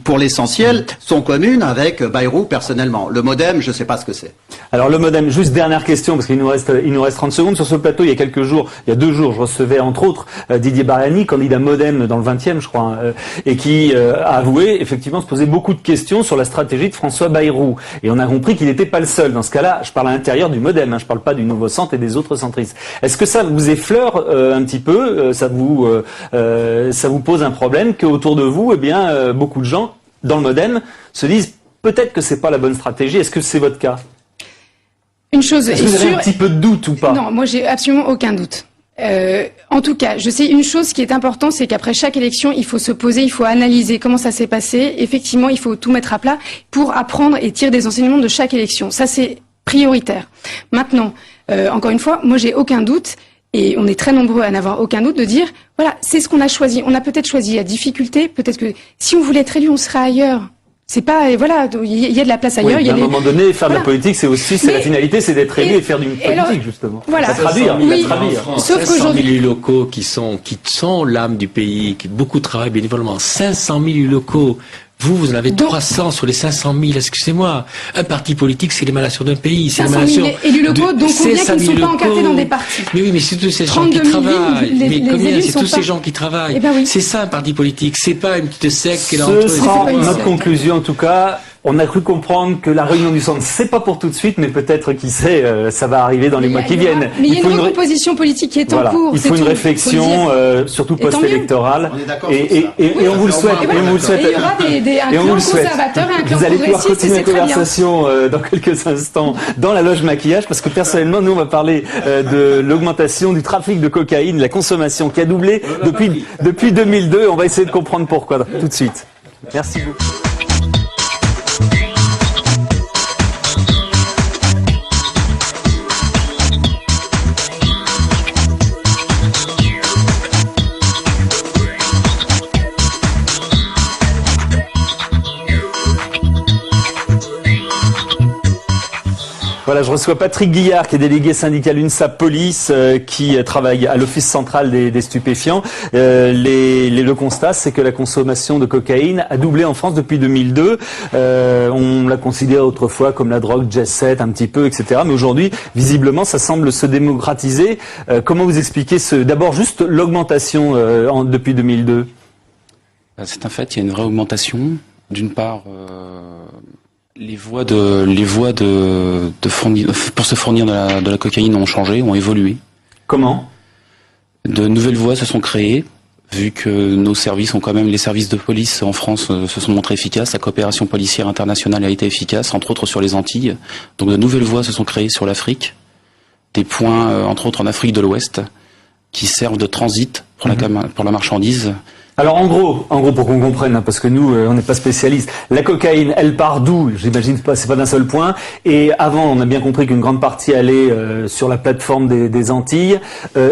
pour l'essentiel, sont communes avec Bayrou personnellement. Le MoDem, je ne sais pas ce que c'est. Alors le MoDem, juste dernière question, parce qu'il nous reste 30 secondes. Sur ce plateau, il y a 2 jours, je recevais entre autres Didier Bariani, candidat MoDem dans le 20e, je crois, et qui a avoué effectivement se poser beaucoup de questions sur la stratégie de François Bayrou. Et on a compris qu'il n'était pas le seul. Dans ce cas-là, je parle à l'intérieur du MoDem, je ne parle pas du Nouveau Centre et des autres centristes. Est-ce que ça vous effleure un petit peu, ça vous pose un problème qu'autour de vous, eh bien, beaucoup de gens dans le MoDem se disent peut-être que c'est pas la bonne stratégie. Est-ce que c'est votre cas? Une chose est sûre. Est-ce que vous avez un petit peu de doute ou pas? Non, moi j'ai absolument aucun doute. En tout cas, je sais une chose qui est importante, c'est qu'après chaque élection, il faut se poser, il faut analyser comment ça s'est passé. Effectivement, il faut tout mettre à plat pour apprendre et tirer des enseignements de chaque élection. Ça, c'est prioritaire. Maintenant, encore une fois, moi j'ai aucun doute. Et on est très nombreux à n'avoir aucun doute de dire, voilà, c'est ce qu'on a choisi. On a peut-être choisi la difficulté, peut-être que si on voulait être élu, on serait ailleurs. C'est pas, voilà, il y a de la place ailleurs. Oui, à un moment donné, faire de la politique, c'est aussi, la finalité, c'est d'être élu et faire d'une politique, alors, justement. Voilà. Traduire. Sauf qu'aujourd'hui, 500 000 élus locaux qui sont l'âme du pays, qui beaucoup travaillent bénévolement. 500 000 élus locaux. Vous en avez 300 sur les 500 000, excusez-moi. Un parti politique, c'est l'émanation d'un pays. C'est l'émanation. 500 000 élus locaux, donc combien qui ne sont pas encartés dans des partis? Mais oui, mais c'est tous ces gens qui travaillent. Mais combien? C'est tous ces gens qui travaillent. Eh ben oui. C'est ça un parti politique. C'est pas une petite secte qui est là entre eux. Ce sera notre conclusion, en tout cas. On a cru comprendre que la réunion du centre, c'est pas pour tout de suite, mais peut-être, qui sait, ça va arriver dans les mois qui viennent. Mais il y a une recomposition politique qui est en cours. Il faut une réflexion, surtout post-électorale. Et on vous le souhaite. Et on vous le souhaite. Il y aura un clan conservateur et un clan progressiste. Vous allez pouvoir continuer la conversation dans quelques instants dans la loge maquillage, parce que personnellement, nous, on va parler de l'augmentation du trafic de cocaïne, la consommation qui a doublé depuis 2002. On va essayer de comprendre pourquoi tout de suite. Merci beaucoup. Voilà, je reçois Patrick Guillard, qui est délégué syndical UNSA Police, qui travaille à l'Office central des stupéfiants. Le constat, c'est que la consommation de cocaïne a doublé en France depuis 2002. On la considérait autrefois comme la drogue jet set, un petit peu, etc. Mais aujourd'hui, visiblement, ça semble se démocratiser. Comment vous expliquez d'abord juste l'augmentation depuis 2002? C'est un fait, il y a une vraie augmentation. D'une part, les voies pour se fournir de la cocaïne ont changé, ont évolué. Comment? De nouvelles voies se sont créées, vu que nos services ont quand même, les services de police en France se sont montrés efficaces, la coopération policière internationale a été efficace, entre autres sur les Antilles. Donc de nouvelles voies se sont créées sur l'Afrique, des points, entre autres en Afrique de l'Ouest, qui servent de transit pour la marchandise. Alors en gros, pour qu'on comprenne, parce que nous, on n'est pas spécialistes, la cocaïne, elle part d'où? J'imagine pas, c'est pas d'un seul point. Et avant, on a bien compris qu'une grande partie allait sur la plateforme des Antilles.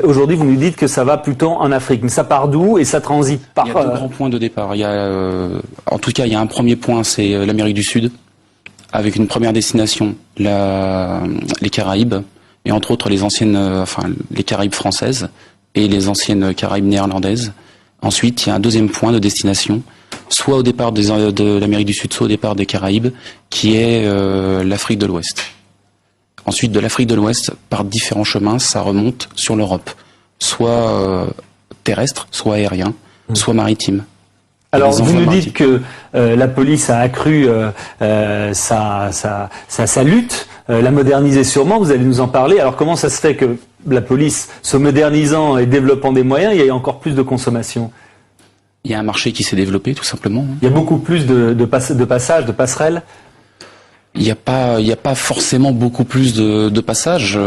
Aujourd'hui, vous nous dites que ça va plutôt en Afrique. Mais ça part d'où et ça transite par... Il y a deux grands points de départ. Il y a, en tout cas, il y a un premier point, c'est l'Amérique du Sud, avec une première destination, les Caraïbes, et entre autres les Caraïbes françaises et les anciennes Caraïbes néerlandaises. Ensuite, il y a un deuxième point de destination, soit au départ de l'Amérique du Sud, soit au départ des Caraïbes, qui est l'Afrique de l'Ouest. Ensuite, de l'Afrique de l'Ouest, par différents chemins, ça remonte sur l'Europe, soit terrestre, soit aérien, soit maritime. Alors, vous nous dites que la police a accru sa lutte, la moderniser sûrement, vous allez nous en parler. Alors, comment ça se fait que la police, se modernisant et développant des moyens, il y a encore plus de consommation? Il y a un marché qui s'est développé, tout simplement. Il y a beaucoup plus de passages, de passerelles? Il n'y a pas forcément beaucoup plus de passages.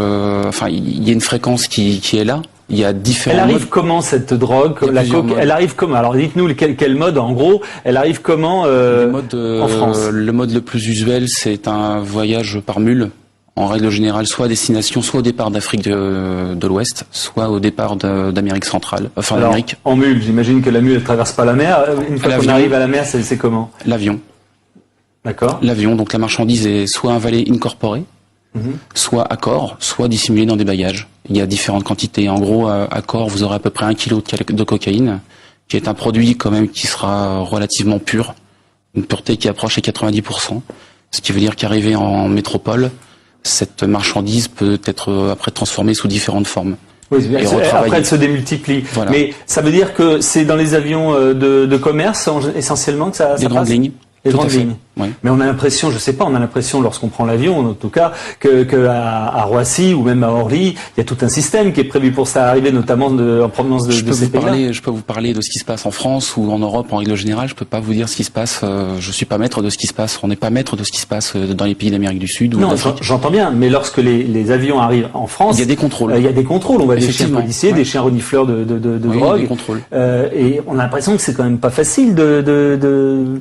Il y a une fréquence qui est là. Il y a différents modes. Elle arrive comment, cette drogue, la coke? Elle arrive comment? Alors dites-nous quel mode, en gros, elle arrive comment en France? Le mode le plus usuel, c'est un voyage par mule. En règle générale, soit à destination, soit au départ d'Afrique de l'Ouest, soit au départ d'Amérique centrale. Alors, en mule, j'imagine que la mule, elle traverse pas la mer. Une fois qu'on arrive à la mer, c'est comment? L'avion. D'accord. L'avion, donc la marchandise est soit invalée incorporée, soit à corps, soit dissimulée dans des bagages. Il y a différentes quantités. En gros, à corps, vous aurez à peu près 1 kilo de cocaïne, qui est un produit quand même qui sera relativement pur, une pureté qui approche les 90%, ce qui veut dire qu'arrivée en métropole, cette marchandise peut être après transformée sous différentes formes. Oui, après elle se démultiplie. Voilà. Mais ça veut dire que c'est dans les avions de commerce essentiellement que ça passe. Les grandes lignes. Les grandes lignes. Oui. Mais on a l'impression, je sais pas, on a l'impression lorsqu'on prend l'avion, en tout cas, que à Roissy ou même à Orly, il y a tout un système qui est prévu pour ça arriver, notamment en provenance de ces pays-là. Je peux vous parler de ce qui se passe en France ou en Europe en règle générale. Je peux pas vous dire ce qui se passe. Je suis pas maître de ce qui se passe. On n'est pas maître de ce qui se passe dans les pays d'Amérique du Sud. Non, j'entends bien. Mais lorsque les avions arrivent en France, il y a des contrôles. Il y a des contrôles. On voit des chiens policiers, des chiens renifleurs de drogue. Des contrôles. Et on a l'impression que c'est quand même pas facile de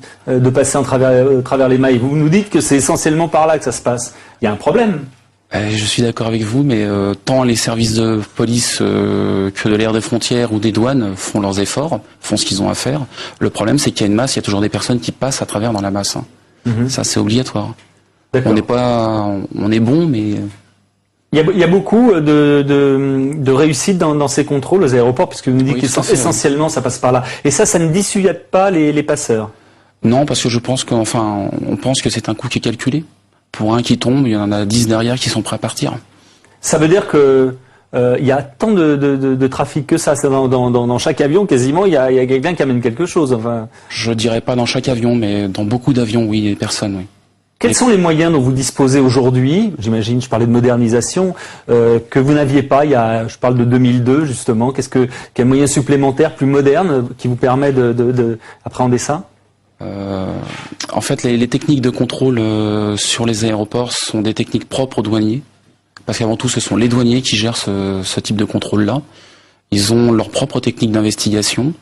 passer en travers les mailles. Vous nous dites que c'est essentiellement par là que ça se passe. Il y a un problème. Je suis d'accord avec vous, mais tant les services de police que de l'air des frontières ou des douanes font leurs efforts, font ce qu'ils ont à faire. Le problème, c'est qu'il y a une masse, il y a toujours des personnes qui passent à travers dans la masse. Ça, c'est obligatoire. On est bon, mais... Il y a beaucoup de réussite dans ces contrôles aux aéroports, puisque vous nous dites qu'essentiellement ça passe par là. Et ça ne dissuade pas les passeurs. Non, parce que je pense on pense que c'est un coût qui est calculé. Pour un qui tombe, il y en a 10 derrière qui sont prêts à partir. Ça veut dire que il y a tant de trafic que ça. C'est dans chaque avion, quasiment, il y a quelqu'un qui amène quelque chose. Enfin. Je dirais pas dans chaque avion, mais dans beaucoup d'avions, oui, des personnes, oui. Quels sont les moyens dont vous disposez aujourd'hui? J'imagine, je parlais de modernisation, que vous n'aviez pas je parle de 2002, justement. Quel moyen supplémentaire, plus moderne, qui vous permet d'appréhender ça? En fait, les techniques de contrôle sur les aéroports sont des techniques propres aux douaniers, parce qu'avant tout, ce sont les douaniers qui gèrent ce type de contrôle-là. Ils ont leurs propres techniques d'investigation,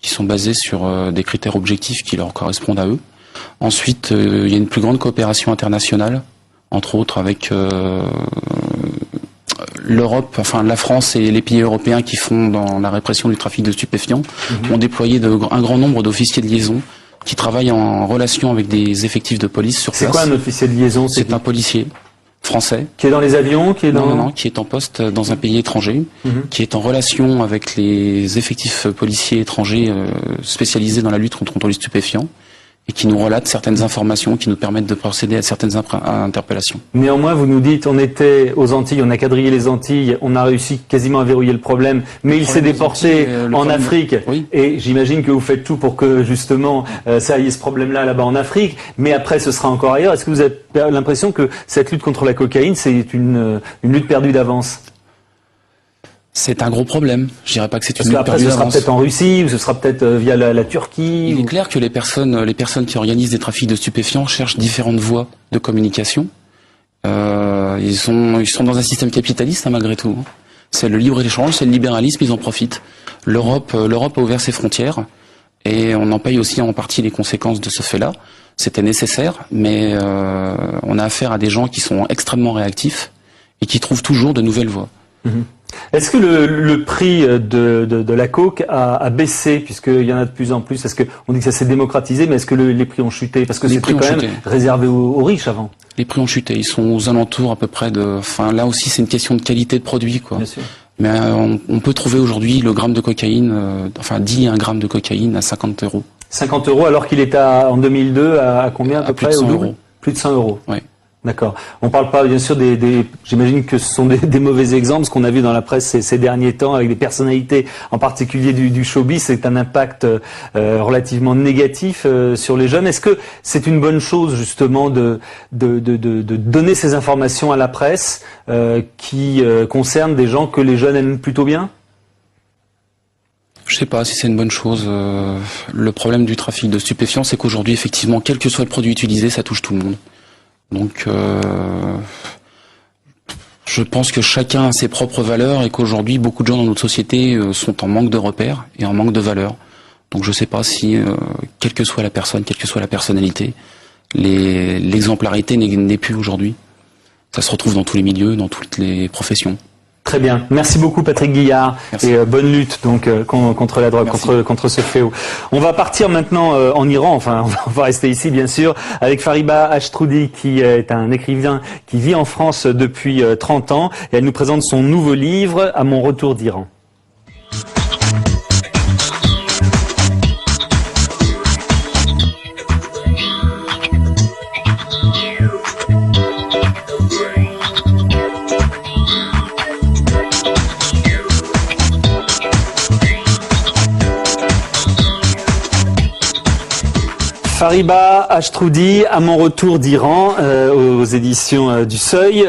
qui sont basées sur des critères objectifs qui leur correspondent à eux. Ensuite, il y a une plus grande coopération internationale, entre autres avec l'Europe, enfin la France et les pays européens qui font dans la répression du trafic de stupéfiants, ont déployé un grand nombre d'officiers de liaison qui travaillent en relation avec des effectifs de police sur place. C'est quoi un officier de liaison? C'est un policier français. Qui est dans les avions, Non, qui est en poste dans un pays étranger, qui est en relation avec les effectifs policiers étrangers spécialisés dans la lutte contre les stupéfiants, et qui nous relate certaines informations qui nous permettent de procéder à certaines interpellations. Néanmoins, vous nous dites, on était aux Antilles, on a quadrillé les Antilles, on a réussi quasiment à verrouiller le problème, mais il s'est déporté en Afrique. Oui. Et j'imagine que vous faites tout pour que, justement, ça y ait ce problème-là là-bas en Afrique, mais après, ce sera encore ailleurs. Est-ce que vous avez l'impression que cette lutte contre la cocaïne, c'est une lutte perdue d'avance? C'est un gros problème. Je dirais pas que c'est une lutte perdue d'avance. Ce sera peut-être en Russie, ou ce sera peut-être via la Turquie. Il est clair que les personnes qui organisent des trafics de stupéfiants cherchent différentes voies de communication. Ils sont dans un système capitaliste, malgré tout. C'est le libre-échange, c'est le libéralisme, ils en profitent. L'Europe a ouvert ses frontières, et on en paye aussi en partie les conséquences de ce fait-là. C'était nécessaire, mais on a affaire à des gens qui sont extrêmement réactifs, et qui trouvent toujours de nouvelles voies. Est-ce que le prix de la coke a baissé, puisqu'il y en a de plus en plus? Est-ce que on dit que ça s'est démocratisé, mais est-ce que les prix ont chuté? Parce que c'était quand même réservé aux riches avant. Les prix ont chuté. Ils sont aux alentours à peu près enfin là aussi c'est une question de qualité de produit, quoi. Bien sûr. Mais on peut trouver aujourd'hui le gramme de cocaïne, 1 gramme de cocaïne à 50 €. 50 € alors qu'il était en 2002 à combien à peu près? Plus de 100 €. Plus de 100 €. Oui. D'accord. On parle pas, bien sûr, j'imagine que ce sont des mauvais exemples, ce qu'on a vu dans la presse ces derniers temps avec des personnalités, en particulier du showbiz, c'est un impact relativement négatif sur les jeunes. Est-ce que c'est une bonne chose, justement, de donner ces informations à la presse qui concernent des gens que les jeunes aiment plutôt bien? Je sais pas si c'est une bonne chose. Le problème du trafic de stupéfiants, c'est qu'aujourd'hui, effectivement, quel que soit le produit utilisé, ça touche tout le monde. Donc, je pense que chacun a ses propres valeurs et qu'aujourd'hui, beaucoup de gens dans notre société sont en manque de repères et en manque de valeurs. Donc, je ne sais pas si, quelle que soit la personne, quelle que soit la personnalité, l'exemplarité n'est plus aujourd'hui. Ça se retrouve dans tous les milieux, dans toutes les professions. Très bien. Merci beaucoup Patrick Guillard. Merci. Et bonne lutte donc contre la drogue, contre ce fléau. On va partir maintenant en Iran, enfin on va rester ici bien sûr, avec Fariba Ashtroudi qui est un écrivain qui vit en France depuis 30 ans et elle nous présente son nouveau livre À mon retour d'Iran. Fariba Ashtroudi, À mon retour d'Iran, aux éditions du Seuil.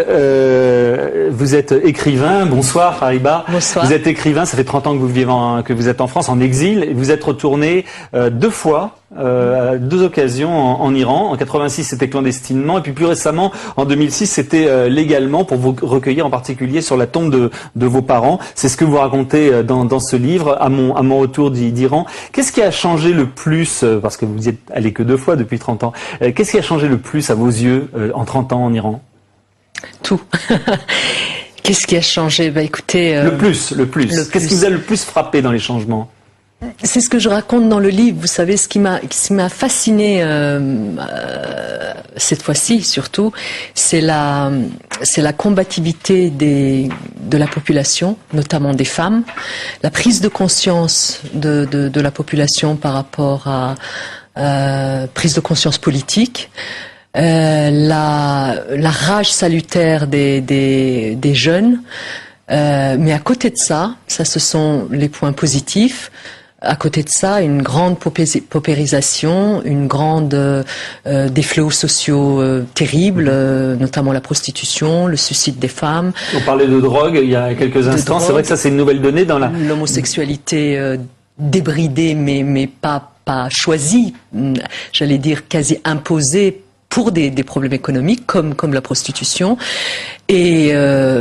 Vous êtes écrivain. Bonsoir Fariba. Bonsoir. Vous êtes écrivain, ça fait 30 ans que vous vivez que vous êtes en France, en exil. Et vous êtes retourné 2 fois, à 2 occasions en Iran. En 86, c'était clandestinement. Et puis plus récemment, en 2006, c'était légalement pour vous recueillir en particulier sur la tombe de vos parents. C'est ce que vous racontez dans ce livre, à mon retour d'Iran. Qu'est-ce qui a changé le plus, parce que vous y êtes allé que 2 fois depuis 30 ans, qu'est-ce qui a changé le plus à vos yeux en 30 ans en Iran? Tout. Qu'est-ce qui a changé? Bah écoutez... Le plus. Qu'est-ce qui vous a le plus frappé dans les changements? C'est ce que je raconte dans le livre. Vous savez, ce qui m'a fasciné cette fois-ci surtout, c'est la combativité de la population, notamment des femmes, la prise de conscience de la population par rapport à prise de conscience politique. La rage salutaire des jeunes, mais à côté de ça, ce sont les points positifs. À côté de ça, une grande paupérisation, une grande des fléaux sociaux terribles, notamment la prostitution, le suicide des femmes. On parlait de drogue il y a quelques instants. C'est vrai que ça, c'est une nouvelle donnée dans l'homosexualité débridée, mais pas choisie. J'allais dire quasi imposée pour des problèmes économiques comme la prostitution. Et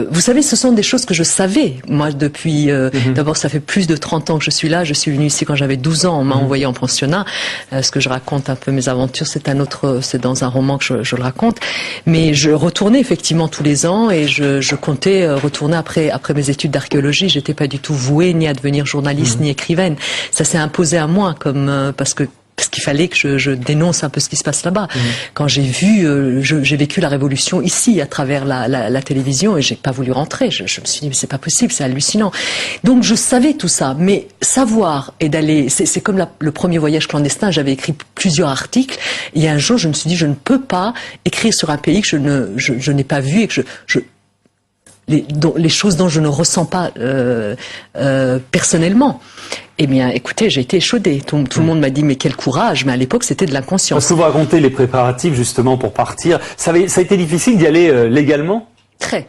vous savez, ce sont des choses que je savais. Moi, depuis... D'abord, ça fait plus de 30 ans que je suis là. Je suis venue ici quand j'avais 12 ans. On m'a envoyé en pensionnat. Ce que je raconte un peu mes aventures, c'est dans un roman que je le raconte. Mais je retournais effectivement tous les ans et je comptais retourner après mes études d'archéologie. J'étais pas du tout vouée ni à devenir journaliste ni écrivaine. Ça s'est imposé à moi parce qu'il fallait que je dénonce un peu ce qui se passe là-bas. Quand j'ai vécu la révolution ici à travers la télévision et j'ai pas voulu rentrer. Je me suis dit mais c'est pas possible, c'est hallucinant. Donc je savais tout ça, mais savoir et d'aller, c'est comme le premier voyage clandestin. J'avais écrit plusieurs articles et un jour je me suis dit je ne peux pas écrire sur un pays que je n'ai pas vu et que les choses dont je ne ressens pas personnellement. Eh bien, écoutez, j'ai été échaudée. Tout le monde m'a dit, mais quel courage. Mais à l'époque, c'était de l'inconscience. Est-ce que vous racontez les préparatifs, justement, pour partir? Ça a été difficile d'y aller légalement? Très.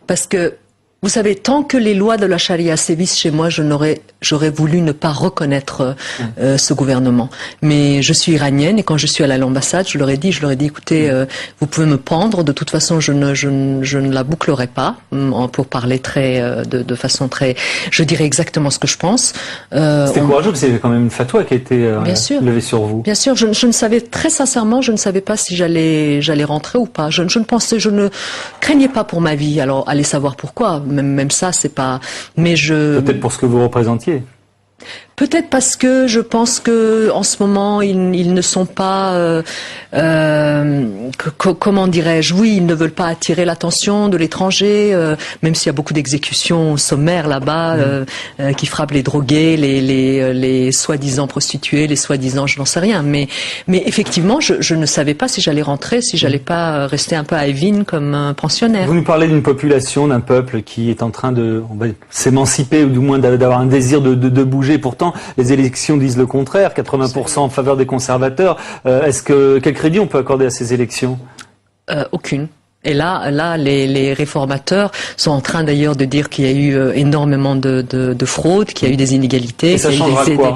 Parce que, vous savez, tant que les lois de la charia sévissent chez moi, j'aurais voulu ne pas reconnaître ce gouvernement. Mais je suis iranienne et quand je suis allée à l'ambassade, je leur ai dit, écoutez, vous pouvez me pendre. De toute façon, je ne la bouclerai pas pour parler de façon très. Je dirais exactement ce que je pense. C'était courageux parce qu'il y avait quand même une fatwa qui a été levée sur vous. Bien sûr, je ne savais très sincèrement, je ne savais pas si j'allais rentrer ou pas. Je ne craignais pas pour ma vie. Alors, allez savoir pourquoi. Même ça, c'est pas. Mais peut-être pour ce que vous représentiez. Peut-être parce que je pense que en ce moment ils ne sont pas comment dirais-je, oui, ils ne veulent pas attirer l'attention de l'étranger, même s'il y a beaucoup d'exécutions sommaires là-bas qui frappent les drogués, les soi-disant prostituées, les soi-disant je n'en sais rien, mais effectivement je ne savais pas si j'allais rentrer, si j'allais pas rester un peu à Evin comme un pensionnaire. Vous nous parlez d'une population, d'un peuple qui est en train de s'émanciper ou du moins d'avoir un désir de bouger. Pourtant, les élections disent le contraire, 80% en faveur des conservateurs. Quel crédit on peut accorder à ces élections? Aucune. Et là, les réformateurs sont en train d'ailleurs de dire qu'il y a eu énormément de fraude, qu'il y a eu des inégalités. Et ça changera quoi?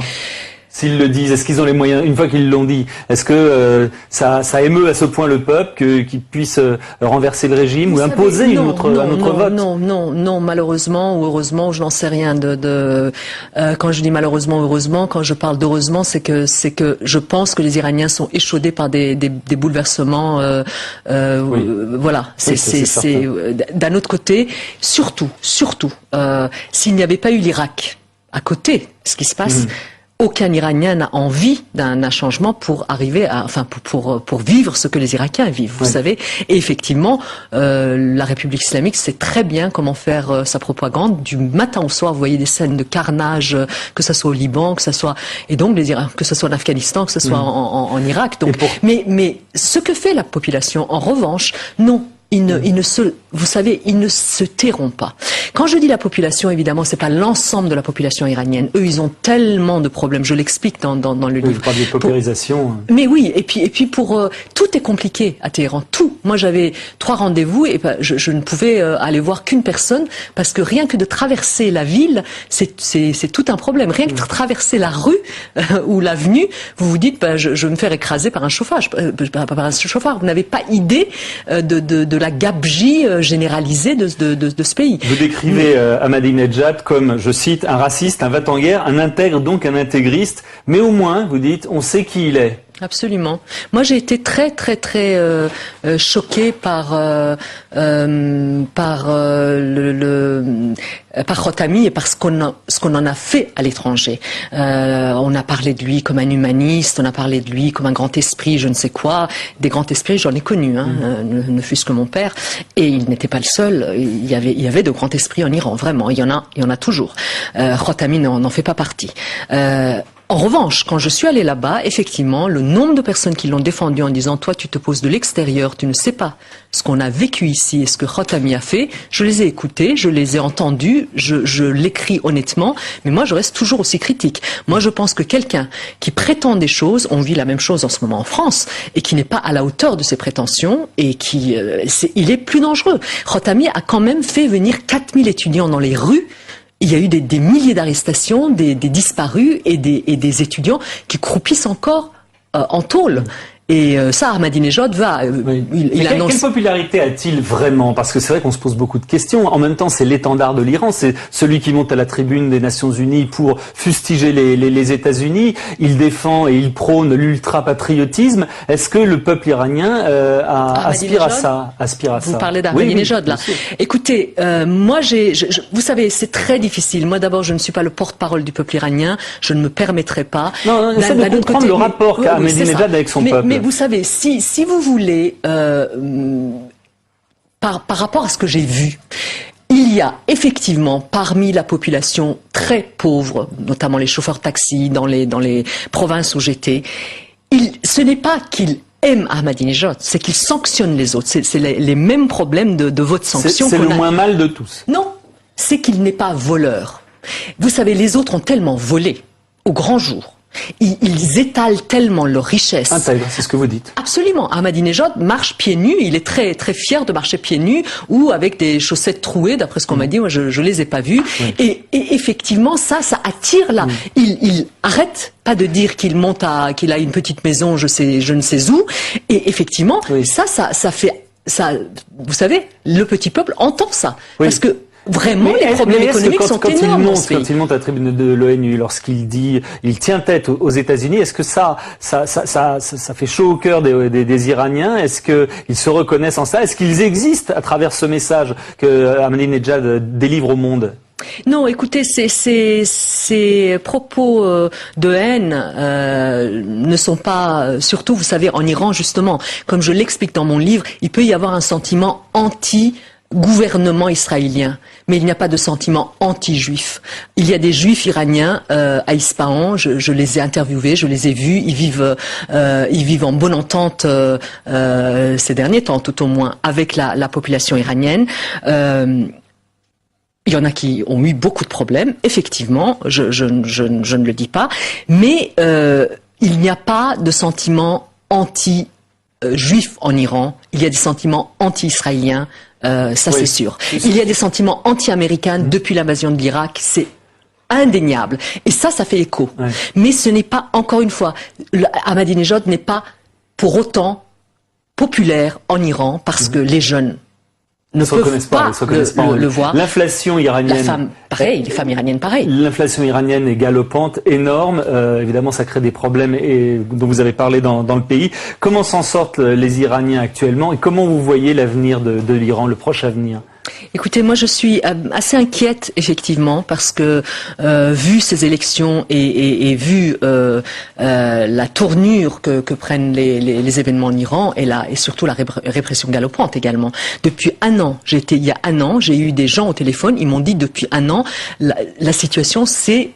s'ils le disent? Est-ce qu'ils ont les moyens, une fois qu'ils l'ont dit, est-ce que ça émeut à ce point le peuple qu'ils puissent renverser le régime ou imposer un autre vote? Non, malheureusement ou heureusement, je n'en sais rien. Quand je dis malheureusement, heureusement, quand je parle d'heureusement, c'est que je pense que les Iraniens sont échaudés par des bouleversements. Voilà, c'est d'un autre côté, surtout, s'il n'y avait pas eu l'Irak à côté, ce qui se passe. Aucun Iranien n'a envie d'un changement pour arriver à, pour vivre ce que les Irakiens vivent, vous savez. Et effectivement, la République islamique sait très bien comment faire sa propagande. Du matin au soir, vous voyez des scènes de carnage, que ça soit au Liban, que ça soit, et donc que ça soit en Afghanistan, que ça soit en Irak. Donc, mais ce que fait la population, en revanche, non. Ils ne se tairont pas. Quand je dis la population, évidemment, c'est pas l'ensemble de la population iranienne. Eux, ils ont tellement de problèmes. Je l'explique dans le livre. Vous parlez de paupérisation. Mais oui, et puis pour tout est compliqué à Téhéran. Tout. Moi, j'avais 3 rendez-vous et je ne pouvais aller voir qu'une personne parce que rien que de traverser la ville, c'est tout un problème. Rien que de traverser la rue ou l'avenue, vous vous dites, je vais me faire écraser par un chauffage, par un chauffard. Vous n'avez pas idée de la gabegie généralisée de ce pays. Vous décrivez Ahmadinejad comme, je cite, un raciste, un va-t-en-guerre, un intègre, donc un intégriste, mais au moins, vous dites, on sait qui il est. Absolument. Moi, j'ai été très choquée par Khatami et par ce qu'on en a fait à l'étranger. On a parlé de lui comme un humaniste, on a parlé de lui comme un grand esprit, je ne sais quoi. Des grands esprits, j'en ai connu, ne fût-ce que mon père. Et il n'était pas le seul. Il y avait de grands esprits en Iran, vraiment. Il y en a toujours. Khatami n'en fait pas partie. En revanche, quand je suis allée là-bas, effectivement, le nombre de personnes qui l'ont défendu en disant « Toi, tu te poses de l'extérieur, tu ne sais pas ce qu'on a vécu ici et ce que Khatami a fait », je les ai écoutés, je les ai entendus, je l'écris honnêtement, mais moi, je reste toujours aussi critique. Moi, je pense que quelqu'un qui prétend des choses, on vit la même chose en ce moment en France, et qui n'est pas à la hauteur de ses prétentions, et il est plus dangereux. Khatami a quand même fait venir 4000 étudiants dans les rues. Il y a eu des milliers d'arrestations, des disparus et des étudiants qui croupissent encore en tôle. Et ça, Ahmadinejad il annonce... Quelle popularité a-t-il vraiment? Parce que c'est vrai qu'on se pose beaucoup de questions. En même temps, c'est l'étendard de l'Iran. C'est celui qui monte à la tribune des Nations Unies pour fustiger les États-Unis. Il défend et il prône l'ultra-patriotisme. Est-ce que le peuple iranien aspire à ça? Vous parlez d'Ahmadinejad, là. Écoutez, moi, vous savez, c'est très difficile. Moi, d'abord, je ne suis pas le porte-parole du peuple iranien. Je ne me permettrai pas. Non, essaie de comprendre le rapport qu'a Ahmadinejad avec son peuple. Mais vous savez, si vous voulez, par rapport à ce que j'ai vu, il y a effectivement parmi la population très pauvre, notamment les chauffeurs taxi dans les provinces où j'étais, ce n'est pas qu'ils aiment Ahmadinejad, c'est qu'ils sanctionnent les autres. C'est les mêmes problèmes de votre sanction. C'est le moins mal de tous. Non, c'est qu'il n'est pas voleur. Vous savez, les autres ont tellement volé au grand jour. Ils étalent tellement leur richesse. Intègre, c'est ce que vous dites. Absolument. Ahmadinejad marche pieds nus. Il est très fier de marcher pieds nus ou avec des chaussettes trouées. D'après ce qu'on m'a dit, moi je les ai pas vues. Oui. Et effectivement, ça attire là. Il arrête pas de dire qu'il a une petite maison, je ne sais où. Et effectivement, ça fait ça. Vous savez, le petit peuple entend ça parce que. Vraiment, les problèmes économiques sont énormes. Quand il monte à la tribune de l'ONU, lorsqu'il dit, il tient tête aux États-Unis, est-ce que ça fait chaud au cœur des Iraniens? Est-ce qu'ils se reconnaissent en ça? Est-ce qu'ils existent à travers ce message que Ahmadinejad délivre au monde? Non, écoutez, ces propos de haine ne sont pas, surtout, vous savez, en Iran, justement, comme je l'explique dans mon livre, il peut y avoir un sentiment gouvernement israélien, mais il n'y a pas de sentiment anti-juif. Il y a des juifs iraniens à Ispahan, je les ai interviewés, je les ai vus, ils vivent en bonne entente ces derniers temps, tout au moins, avec la population iranienne. Il y en a qui ont eu beaucoup de problèmes, effectivement, je ne le dis pas, mais il n'y a pas de sentiment anti-juif en Iran, il y a des sentiments anti-israéliens. Ça, c'est sûr. Il y a des sentiments anti-américains depuis l'invasion de l'Irak, c'est indéniable. Et ça fait écho. Ouais. Mais ce n'est pas, encore une fois, Ahmadinejad n'est pas pour autant populaire en Iran parce que les jeunes ne peuvent pas le voir. L'inflation iranienne... les femmes iraniennes, pareil. L'inflation iranienne est galopante, énorme. Évidemment, ça crée des problèmes dont vous avez parlé dans le pays. Comment s'en sortent les Iraniens actuellement et comment vous voyez l'avenir de l'Iran, le proche avenir ? Écoutez, moi je suis assez inquiète effectivement parce que vu ces élections et vu la tournure que prennent les événements en Iran et surtout la répression galopante également. Depuis un an, il y a un an, j'ai eu des gens au téléphone, ils m'ont dit depuis un an la situation s'est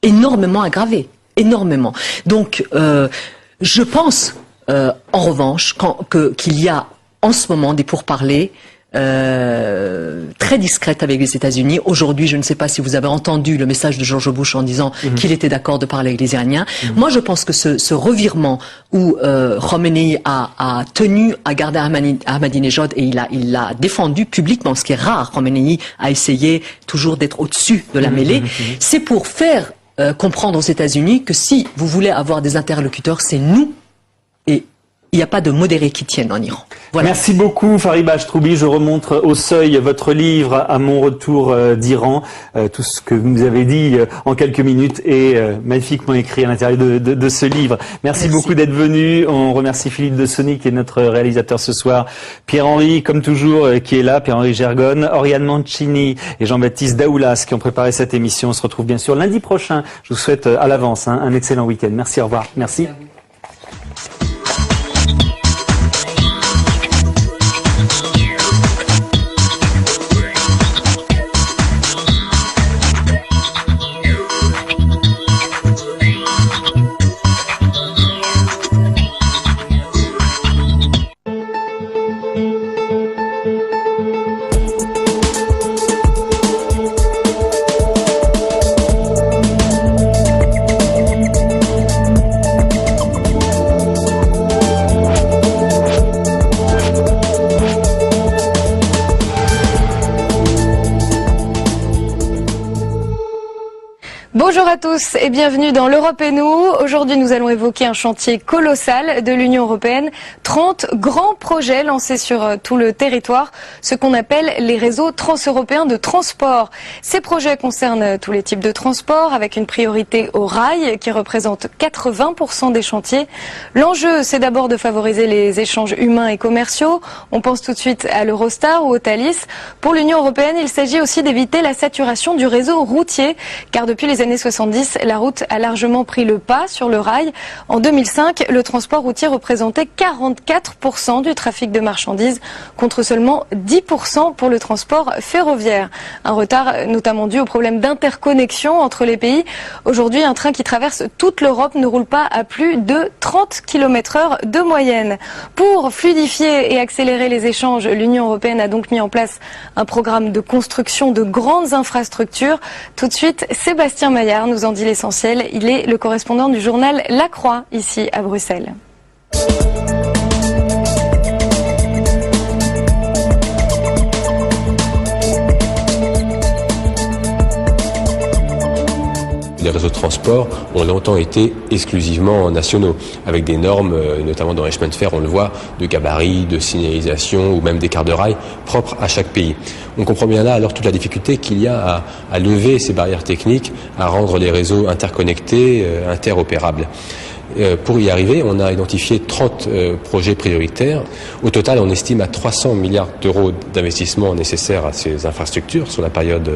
énormément aggravée, énormément. Donc je pense en revanche qu'il y a en ce moment des pourparlers très discrète avec les États-Unis. Aujourd'hui, je ne sais pas si vous avez entendu le message de George Bush en disant qu'il était d'accord de parler avec les Iraniens. Moi, je pense que ce revirement où Khomeini a tenu à garder Ahmadinejad et il l'a défendu publiquement, ce qui est rare. Khomeini a essayé toujours d'être au-dessus de la mêlée. C'est pour faire comprendre aux États-Unis que si vous voulez avoir des interlocuteurs, c'est nous. Et il n'y a pas de modérés qui tiennent en Iran. Voilà. Merci beaucoup Fariba Achtroubi. Je remonte au seuil votre livre à mon retour d'Iran. Tout ce que vous nous avez dit en quelques minutes est magnifiquement écrit à l'intérieur de ce livre. Merci beaucoup d'être venu. On remercie Philippe de Sonny qui est notre réalisateur ce soir. Pierre-Henri, comme toujours, qui est là. Pierre-Henri Gergonne, Oriane Mancini et Jean-Baptiste Daoulas qui ont préparé cette émission. On se retrouve bien sûr lundi prochain. Je vous souhaite à l'avance un excellent week-end. Merci, au revoir. Merci. Bonjour à tous et bienvenue dans l'Europe et nous. Aujourd'hui, nous allons évoquer un chantier colossal de l'Union européenne. 30 grands projets lancés sur tout le territoire, ce qu'on appelle les réseaux transeuropéens de transport. Ces projets concernent tous les types de transport avec une priorité au rail qui représente 80% des chantiers. L'enjeu, c'est d'abord de favoriser les échanges humains et commerciaux. On pense tout de suite à l'Eurostar ou au Thalys. Pour l'Union européenne, il s'agit aussi d'éviter la saturation du réseau routier car depuis les années 70, la route a largement pris le pas sur le rail. En 2005, le transport routier représentait 44% du trafic de marchandises contre seulement 10% pour le transport ferroviaire. Un retard notamment dû au problème d'interconnexion entre les pays. Aujourd'hui, un train qui traverse toute l'Europe ne roule pas à plus de 30 km/h de moyenne. Pour fluidifier et accélérer les échanges, l'Union européenne a donc mis en place un programme de construction de grandes infrastructures. Tout de suite, Sébastien Maillard nous en dit l'essentiel. Il est le correspondant du journal La Croix, ici à Bruxelles. Les réseaux de transport ont longtemps été exclusivement nationaux, avec des normes, notamment dans les chemins de fer, on le voit, de gabarit, de signalisation ou même d'écart de rail propres à chaque pays. On comprend bien là alors toute la difficulté qu'il y a à lever ces barrières techniques, à rendre les réseaux interconnectés, interopérables. Pour y arriver, on a identifié 30 projets prioritaires. Au total, on estime à 300 milliards d'euros d'investissement nécessaires à ces infrastructures sur la période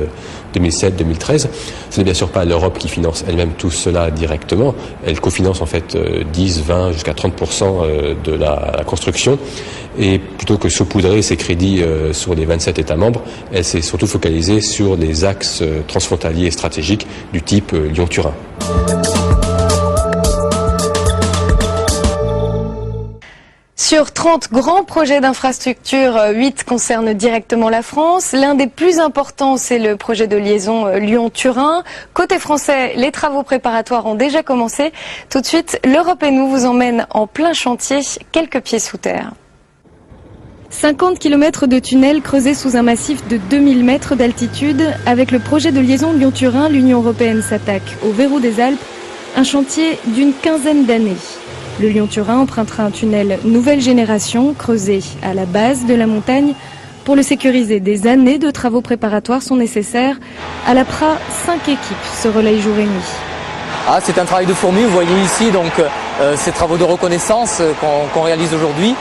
2007-2013. Ce n'est bien sûr pas l'Europe qui finance elle-même tout cela directement. Elle cofinance en fait 10, 20, jusqu'à 30% de la construction. Et plutôt que saupoudrer ces crédits sur les 27 États membres, elle s'est surtout focalisée sur des axes transfrontaliers et stratégiques du type Lyon-Turin. Sur 30 grands projets d'infrastructure, 8 concernent directement la France. L'un des plus importants, c'est le projet de liaison Lyon-Turin. Côté français, les travaux préparatoires ont déjà commencé. Tout de suite, l'Europe et nous vous emmène en plein chantier, quelques pieds sous terre. 50 km de tunnels creusés sous un massif de 2000 mètres d'altitude. Avec le projet de liaison Lyon-Turin, l'Union européenne s'attaque au verrou des Alpes, un chantier d'une quinzaine d'années. Le Lyon-Turin empruntera un tunnel nouvelle génération creusé à la base de la montagne. Pour le sécuriser, des années de travaux préparatoires sont nécessaires. À la PRA, 5 équipes se relayent jour et nuit. C'est un travail de fourmi. Vous voyez ici donc ces travaux de reconnaissance qu'on réalise aujourd'hui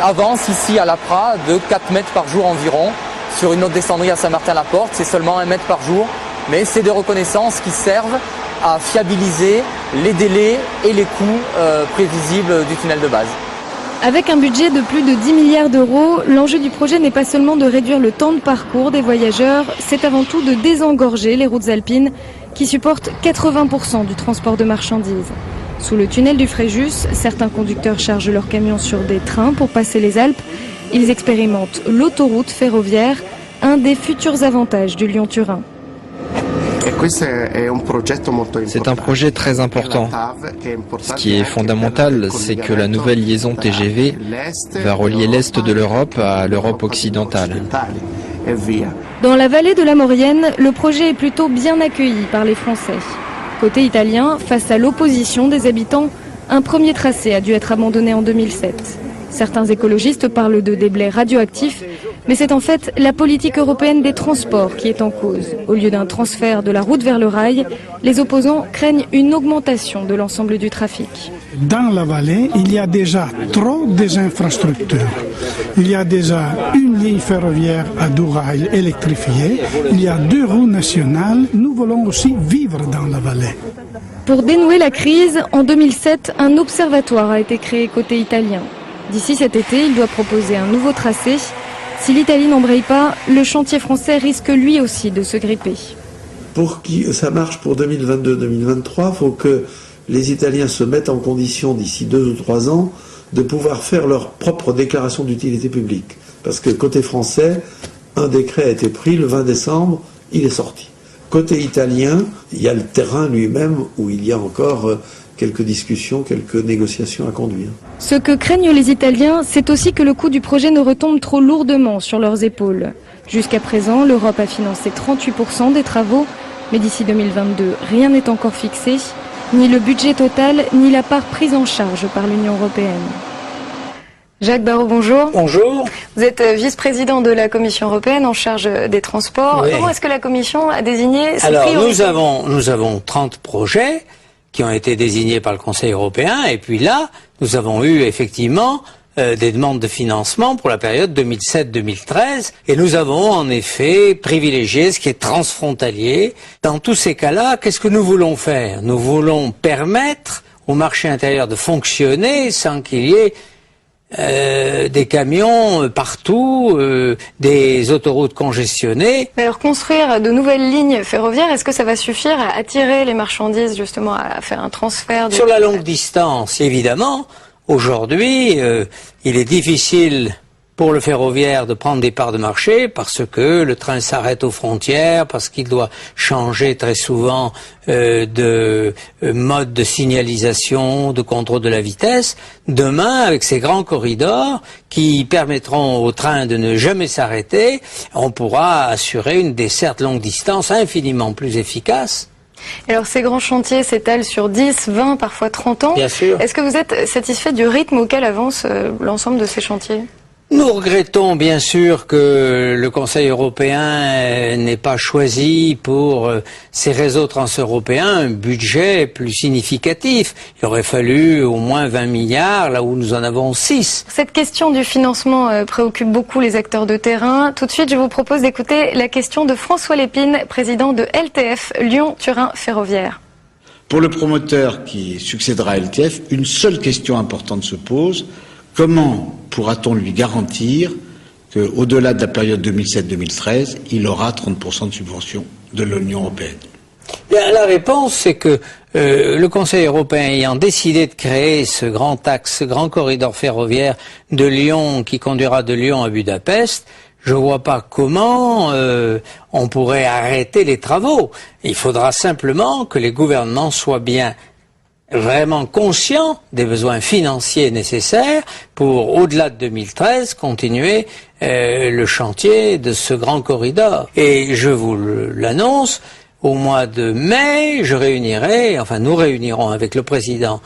avancent ici à la PRA de 4 mètres par jour environ. Sur une autre descendrie à Saint-Martin-la-Porte, c'est seulement 1 mètre par jour. Mais c'est des reconnaissances qui servent à fiabiliser les délais et les coûts prévisibles du tunnel de base. Avec un budget de plus de 10 milliards d'euros, l'enjeu du projet n'est pas seulement de réduire le temps de parcours des voyageurs, c'est avant tout de désengorger les routes alpines qui supportent 80% du transport de marchandises. Sous le tunnel du Fréjus, certains conducteurs chargent leurs camions sur des trains pour passer les Alpes. Ils expérimentent l'autoroute ferroviaire, un des futurs avantages du Lyon-Turin. C'est un projet très important. Ce qui est fondamental, c'est que la nouvelle liaison TGV va relier l'Est de l'Europe à l'Europe occidentale. Dans la vallée de la Maurienne, le projet est plutôt bien accueilli par les Français. Côté italien, face à l'opposition des habitants, un premier tracé a dû être abandonné en 2007. Certains écologistes parlent de déblais radioactifs, mais c'est en fait la politique européenne des transports qui est en cause. Au lieu d'un transfert de la route vers le rail, les opposants craignent une augmentation de l'ensemble du trafic. Dans la vallée, il y a déjà trop des infrastructures. Il y a déjà une ligne ferroviaire à 2 rails électrifiée. Il y a 2 routes nationales. Nous voulons aussi vivre dans la vallée. Pour dénouer la crise, en 2007, un observatoire a été créé côté italien. D'ici cet été, il doit proposer un nouveau tracé. Si l'Italie n'embraye pas, le chantier français risque lui aussi de se gripper. Pour que ça marche pour 2022-2023, il faut que les Italiens se mettent en condition d'ici 2 ou 3 ans de pouvoir faire leur propre déclaration d'utilité publique. Parce que côté français, un décret a été pris le 20 décembre, il est sorti. Côté italien, il y a le terrain lui-même où il y a encore quelques discussions, quelques négociations à conduire. Ce que craignent les Italiens, c'est aussi que le coût du projet ne retombe trop lourdement sur leurs épaules. Jusqu'à présent, l'Europe a financé 38% des travaux, mais d'ici 2022, rien n'est encore fixé, ni le budget total, ni la part prise en charge par l'Union européenne. Jacques Barrot, bonjour. Bonjour. Vous êtes vice-président de la Commission européenne en charge des transports. Oui. Comment est-ce que la Commission a désigné ses priorités ? Nous avons 30 projets qui ont été désignés par le Conseil européen, et puis là, nous avons eu effectivement des demandes de financement pour la période 2007-2013, et nous avons en effet privilégié ce qui est transfrontalier. Dans tous ces cas-là, qu'est-ce que nous voulons faire ? Nous voulons permettre au marché intérieur de fonctionner sans qu'il y ait des camions partout, des autoroutes congestionnées. Mais alors construire de nouvelles lignes ferroviaires, est-ce que ça va suffire à attirer les marchandises justement à faire un transfert Sur la longue distance, évidemment. Aujourd'hui, il est difficile pour le ferroviaire de prendre des parts de marché parce que le train s'arrête aux frontières, parce qu'il doit changer très souvent de mode de signalisation, de contrôle de la vitesse. Demain, avec ces grands corridors qui permettront au train de ne jamais s'arrêter, on pourra assurer une desserte longue distance infiniment plus efficace. Alors ces grands chantiers s'étalent sur 10, 20, parfois 30 ans. Bien sûr. Est-ce que vous êtes satisfait du rythme auquel avance l'ensemble de ces chantiers ? Nous regrettons bien sûr que le Conseil européen n'ait pas choisi pour ces réseaux transeuropéens un budget plus significatif. Il aurait fallu au moins 20 milliards, là où nous en avons 6. Cette question du financement préoccupe beaucoup les acteurs de terrain. Tout de suite, je vous propose d'écouter la question de François Lépine, président de LTF, Lyon-Turin Ferroviaire. Pour le promoteur qui succédera à LTF, une seule question importante se pose. Comment pourra-t-on lui garantir qu'au-delà de la période 2007-2013, il aura 30% de subvention de l'Union européenne ? Bien, la réponse, c'est que le Conseil européen ayant décidé de créer ce grand axe, ce grand corridor ferroviaire de Lyon qui conduira de Lyon à Budapest, je ne vois pas comment on pourrait arrêter les travaux. Il faudra simplement que les gouvernements soient bien vraiment conscient des besoins financiers nécessaires pour, au-delà de 2013, continuer le chantier de ce grand corridor. Et je vous l'annonce, au mois de mai, nous réunirons avec le président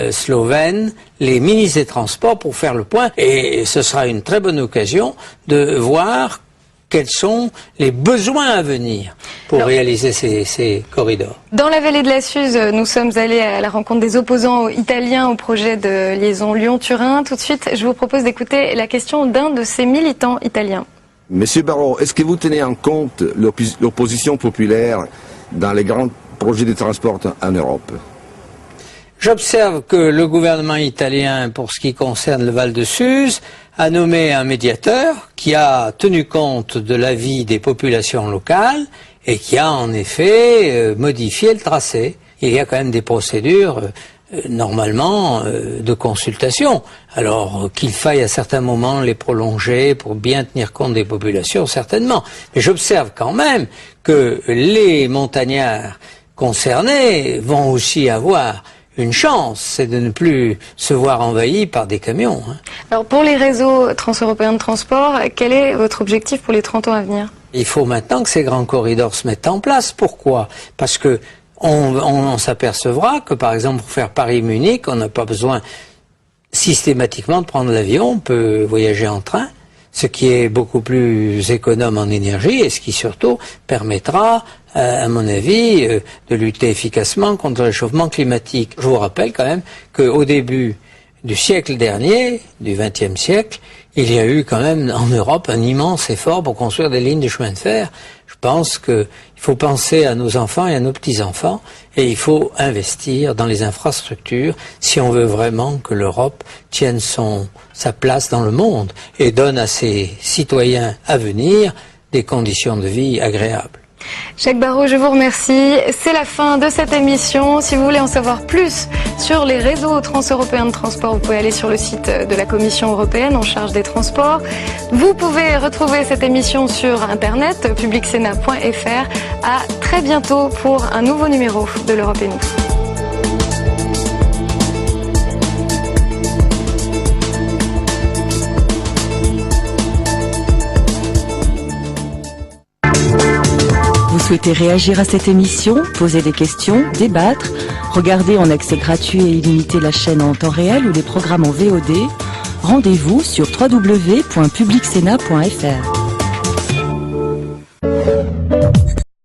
slovène les ministres des Transports pour faire le point, et ce sera une très bonne occasion de voir quels sont les besoins à venir pour réaliser ces corridors. Dans la vallée de la Suze, nous sommes allés à la rencontre des opposants italiens au projet de liaison Lyon-Turin. Tout de suite, je vous propose d'écouter la question d'un de ces militants italiens. Monsieur Barrot, est-ce que vous tenez en compte l'opposition populaire dans les grands projets de transport en Europe? J'observe que le gouvernement italien, pour ce qui concerne le Val de Suse, a nommé un médiateur qui a tenu compte de l'avis des populations locales et qui a en effet modifié le tracé. Il y a quand même des procédures normalement de consultation. Alors qu'il faille à certains moments les prolonger pour bien tenir compte des populations, certainement. Mais j'observe quand même que les montagnards concernés vont aussi avoir une chance, c'est de ne plus se voir envahis par des camions. Alors pour les réseaux transeuropéens de transport, quel est votre objectif pour les 30 ans à venir? Il faut maintenant que ces grands corridors se mettent en place. Pourquoi? Parce que on s'apercevra que par exemple pour faire Paris-Munich, on n'a pas besoin systématiquement de prendre l'avion, on peut voyager en train, ce qui est beaucoup plus économe en énergie et ce qui surtout permettra, à mon avis, de lutter efficacement contre le réchauffement climatique. Je vous rappelle quand même qu'au début du siècle dernier, du XXe siècle, il y a eu quand même en Europe un immense effort pour construire des lignes de chemin de fer. Je pense qu'il faut penser à nos enfants et à nos petits-enfants et il faut investir dans les infrastructures si on veut vraiment que l'Europe tienne sa place dans le monde et donne à ses citoyens à venir des conditions de vie agréables. Jacques Barrot, je vous remercie. C'est la fin de cette émission. Si vous voulez en savoir plus sur les réseaux transeuropéens de transport, vous pouvez aller sur le site de la Commission européenne en charge des transports. Vous pouvez retrouver cette émission sur internet, publicsénat.fr. À très bientôt pour un nouveau numéro de l'Europe et nous. Vous souhaitez réagir à cette émission, poser des questions, débattre, regarder en accès gratuit et illimité la chaîne en temps réel ou les programmes en VOD? Rendez-vous sur www.publicsénat.fr.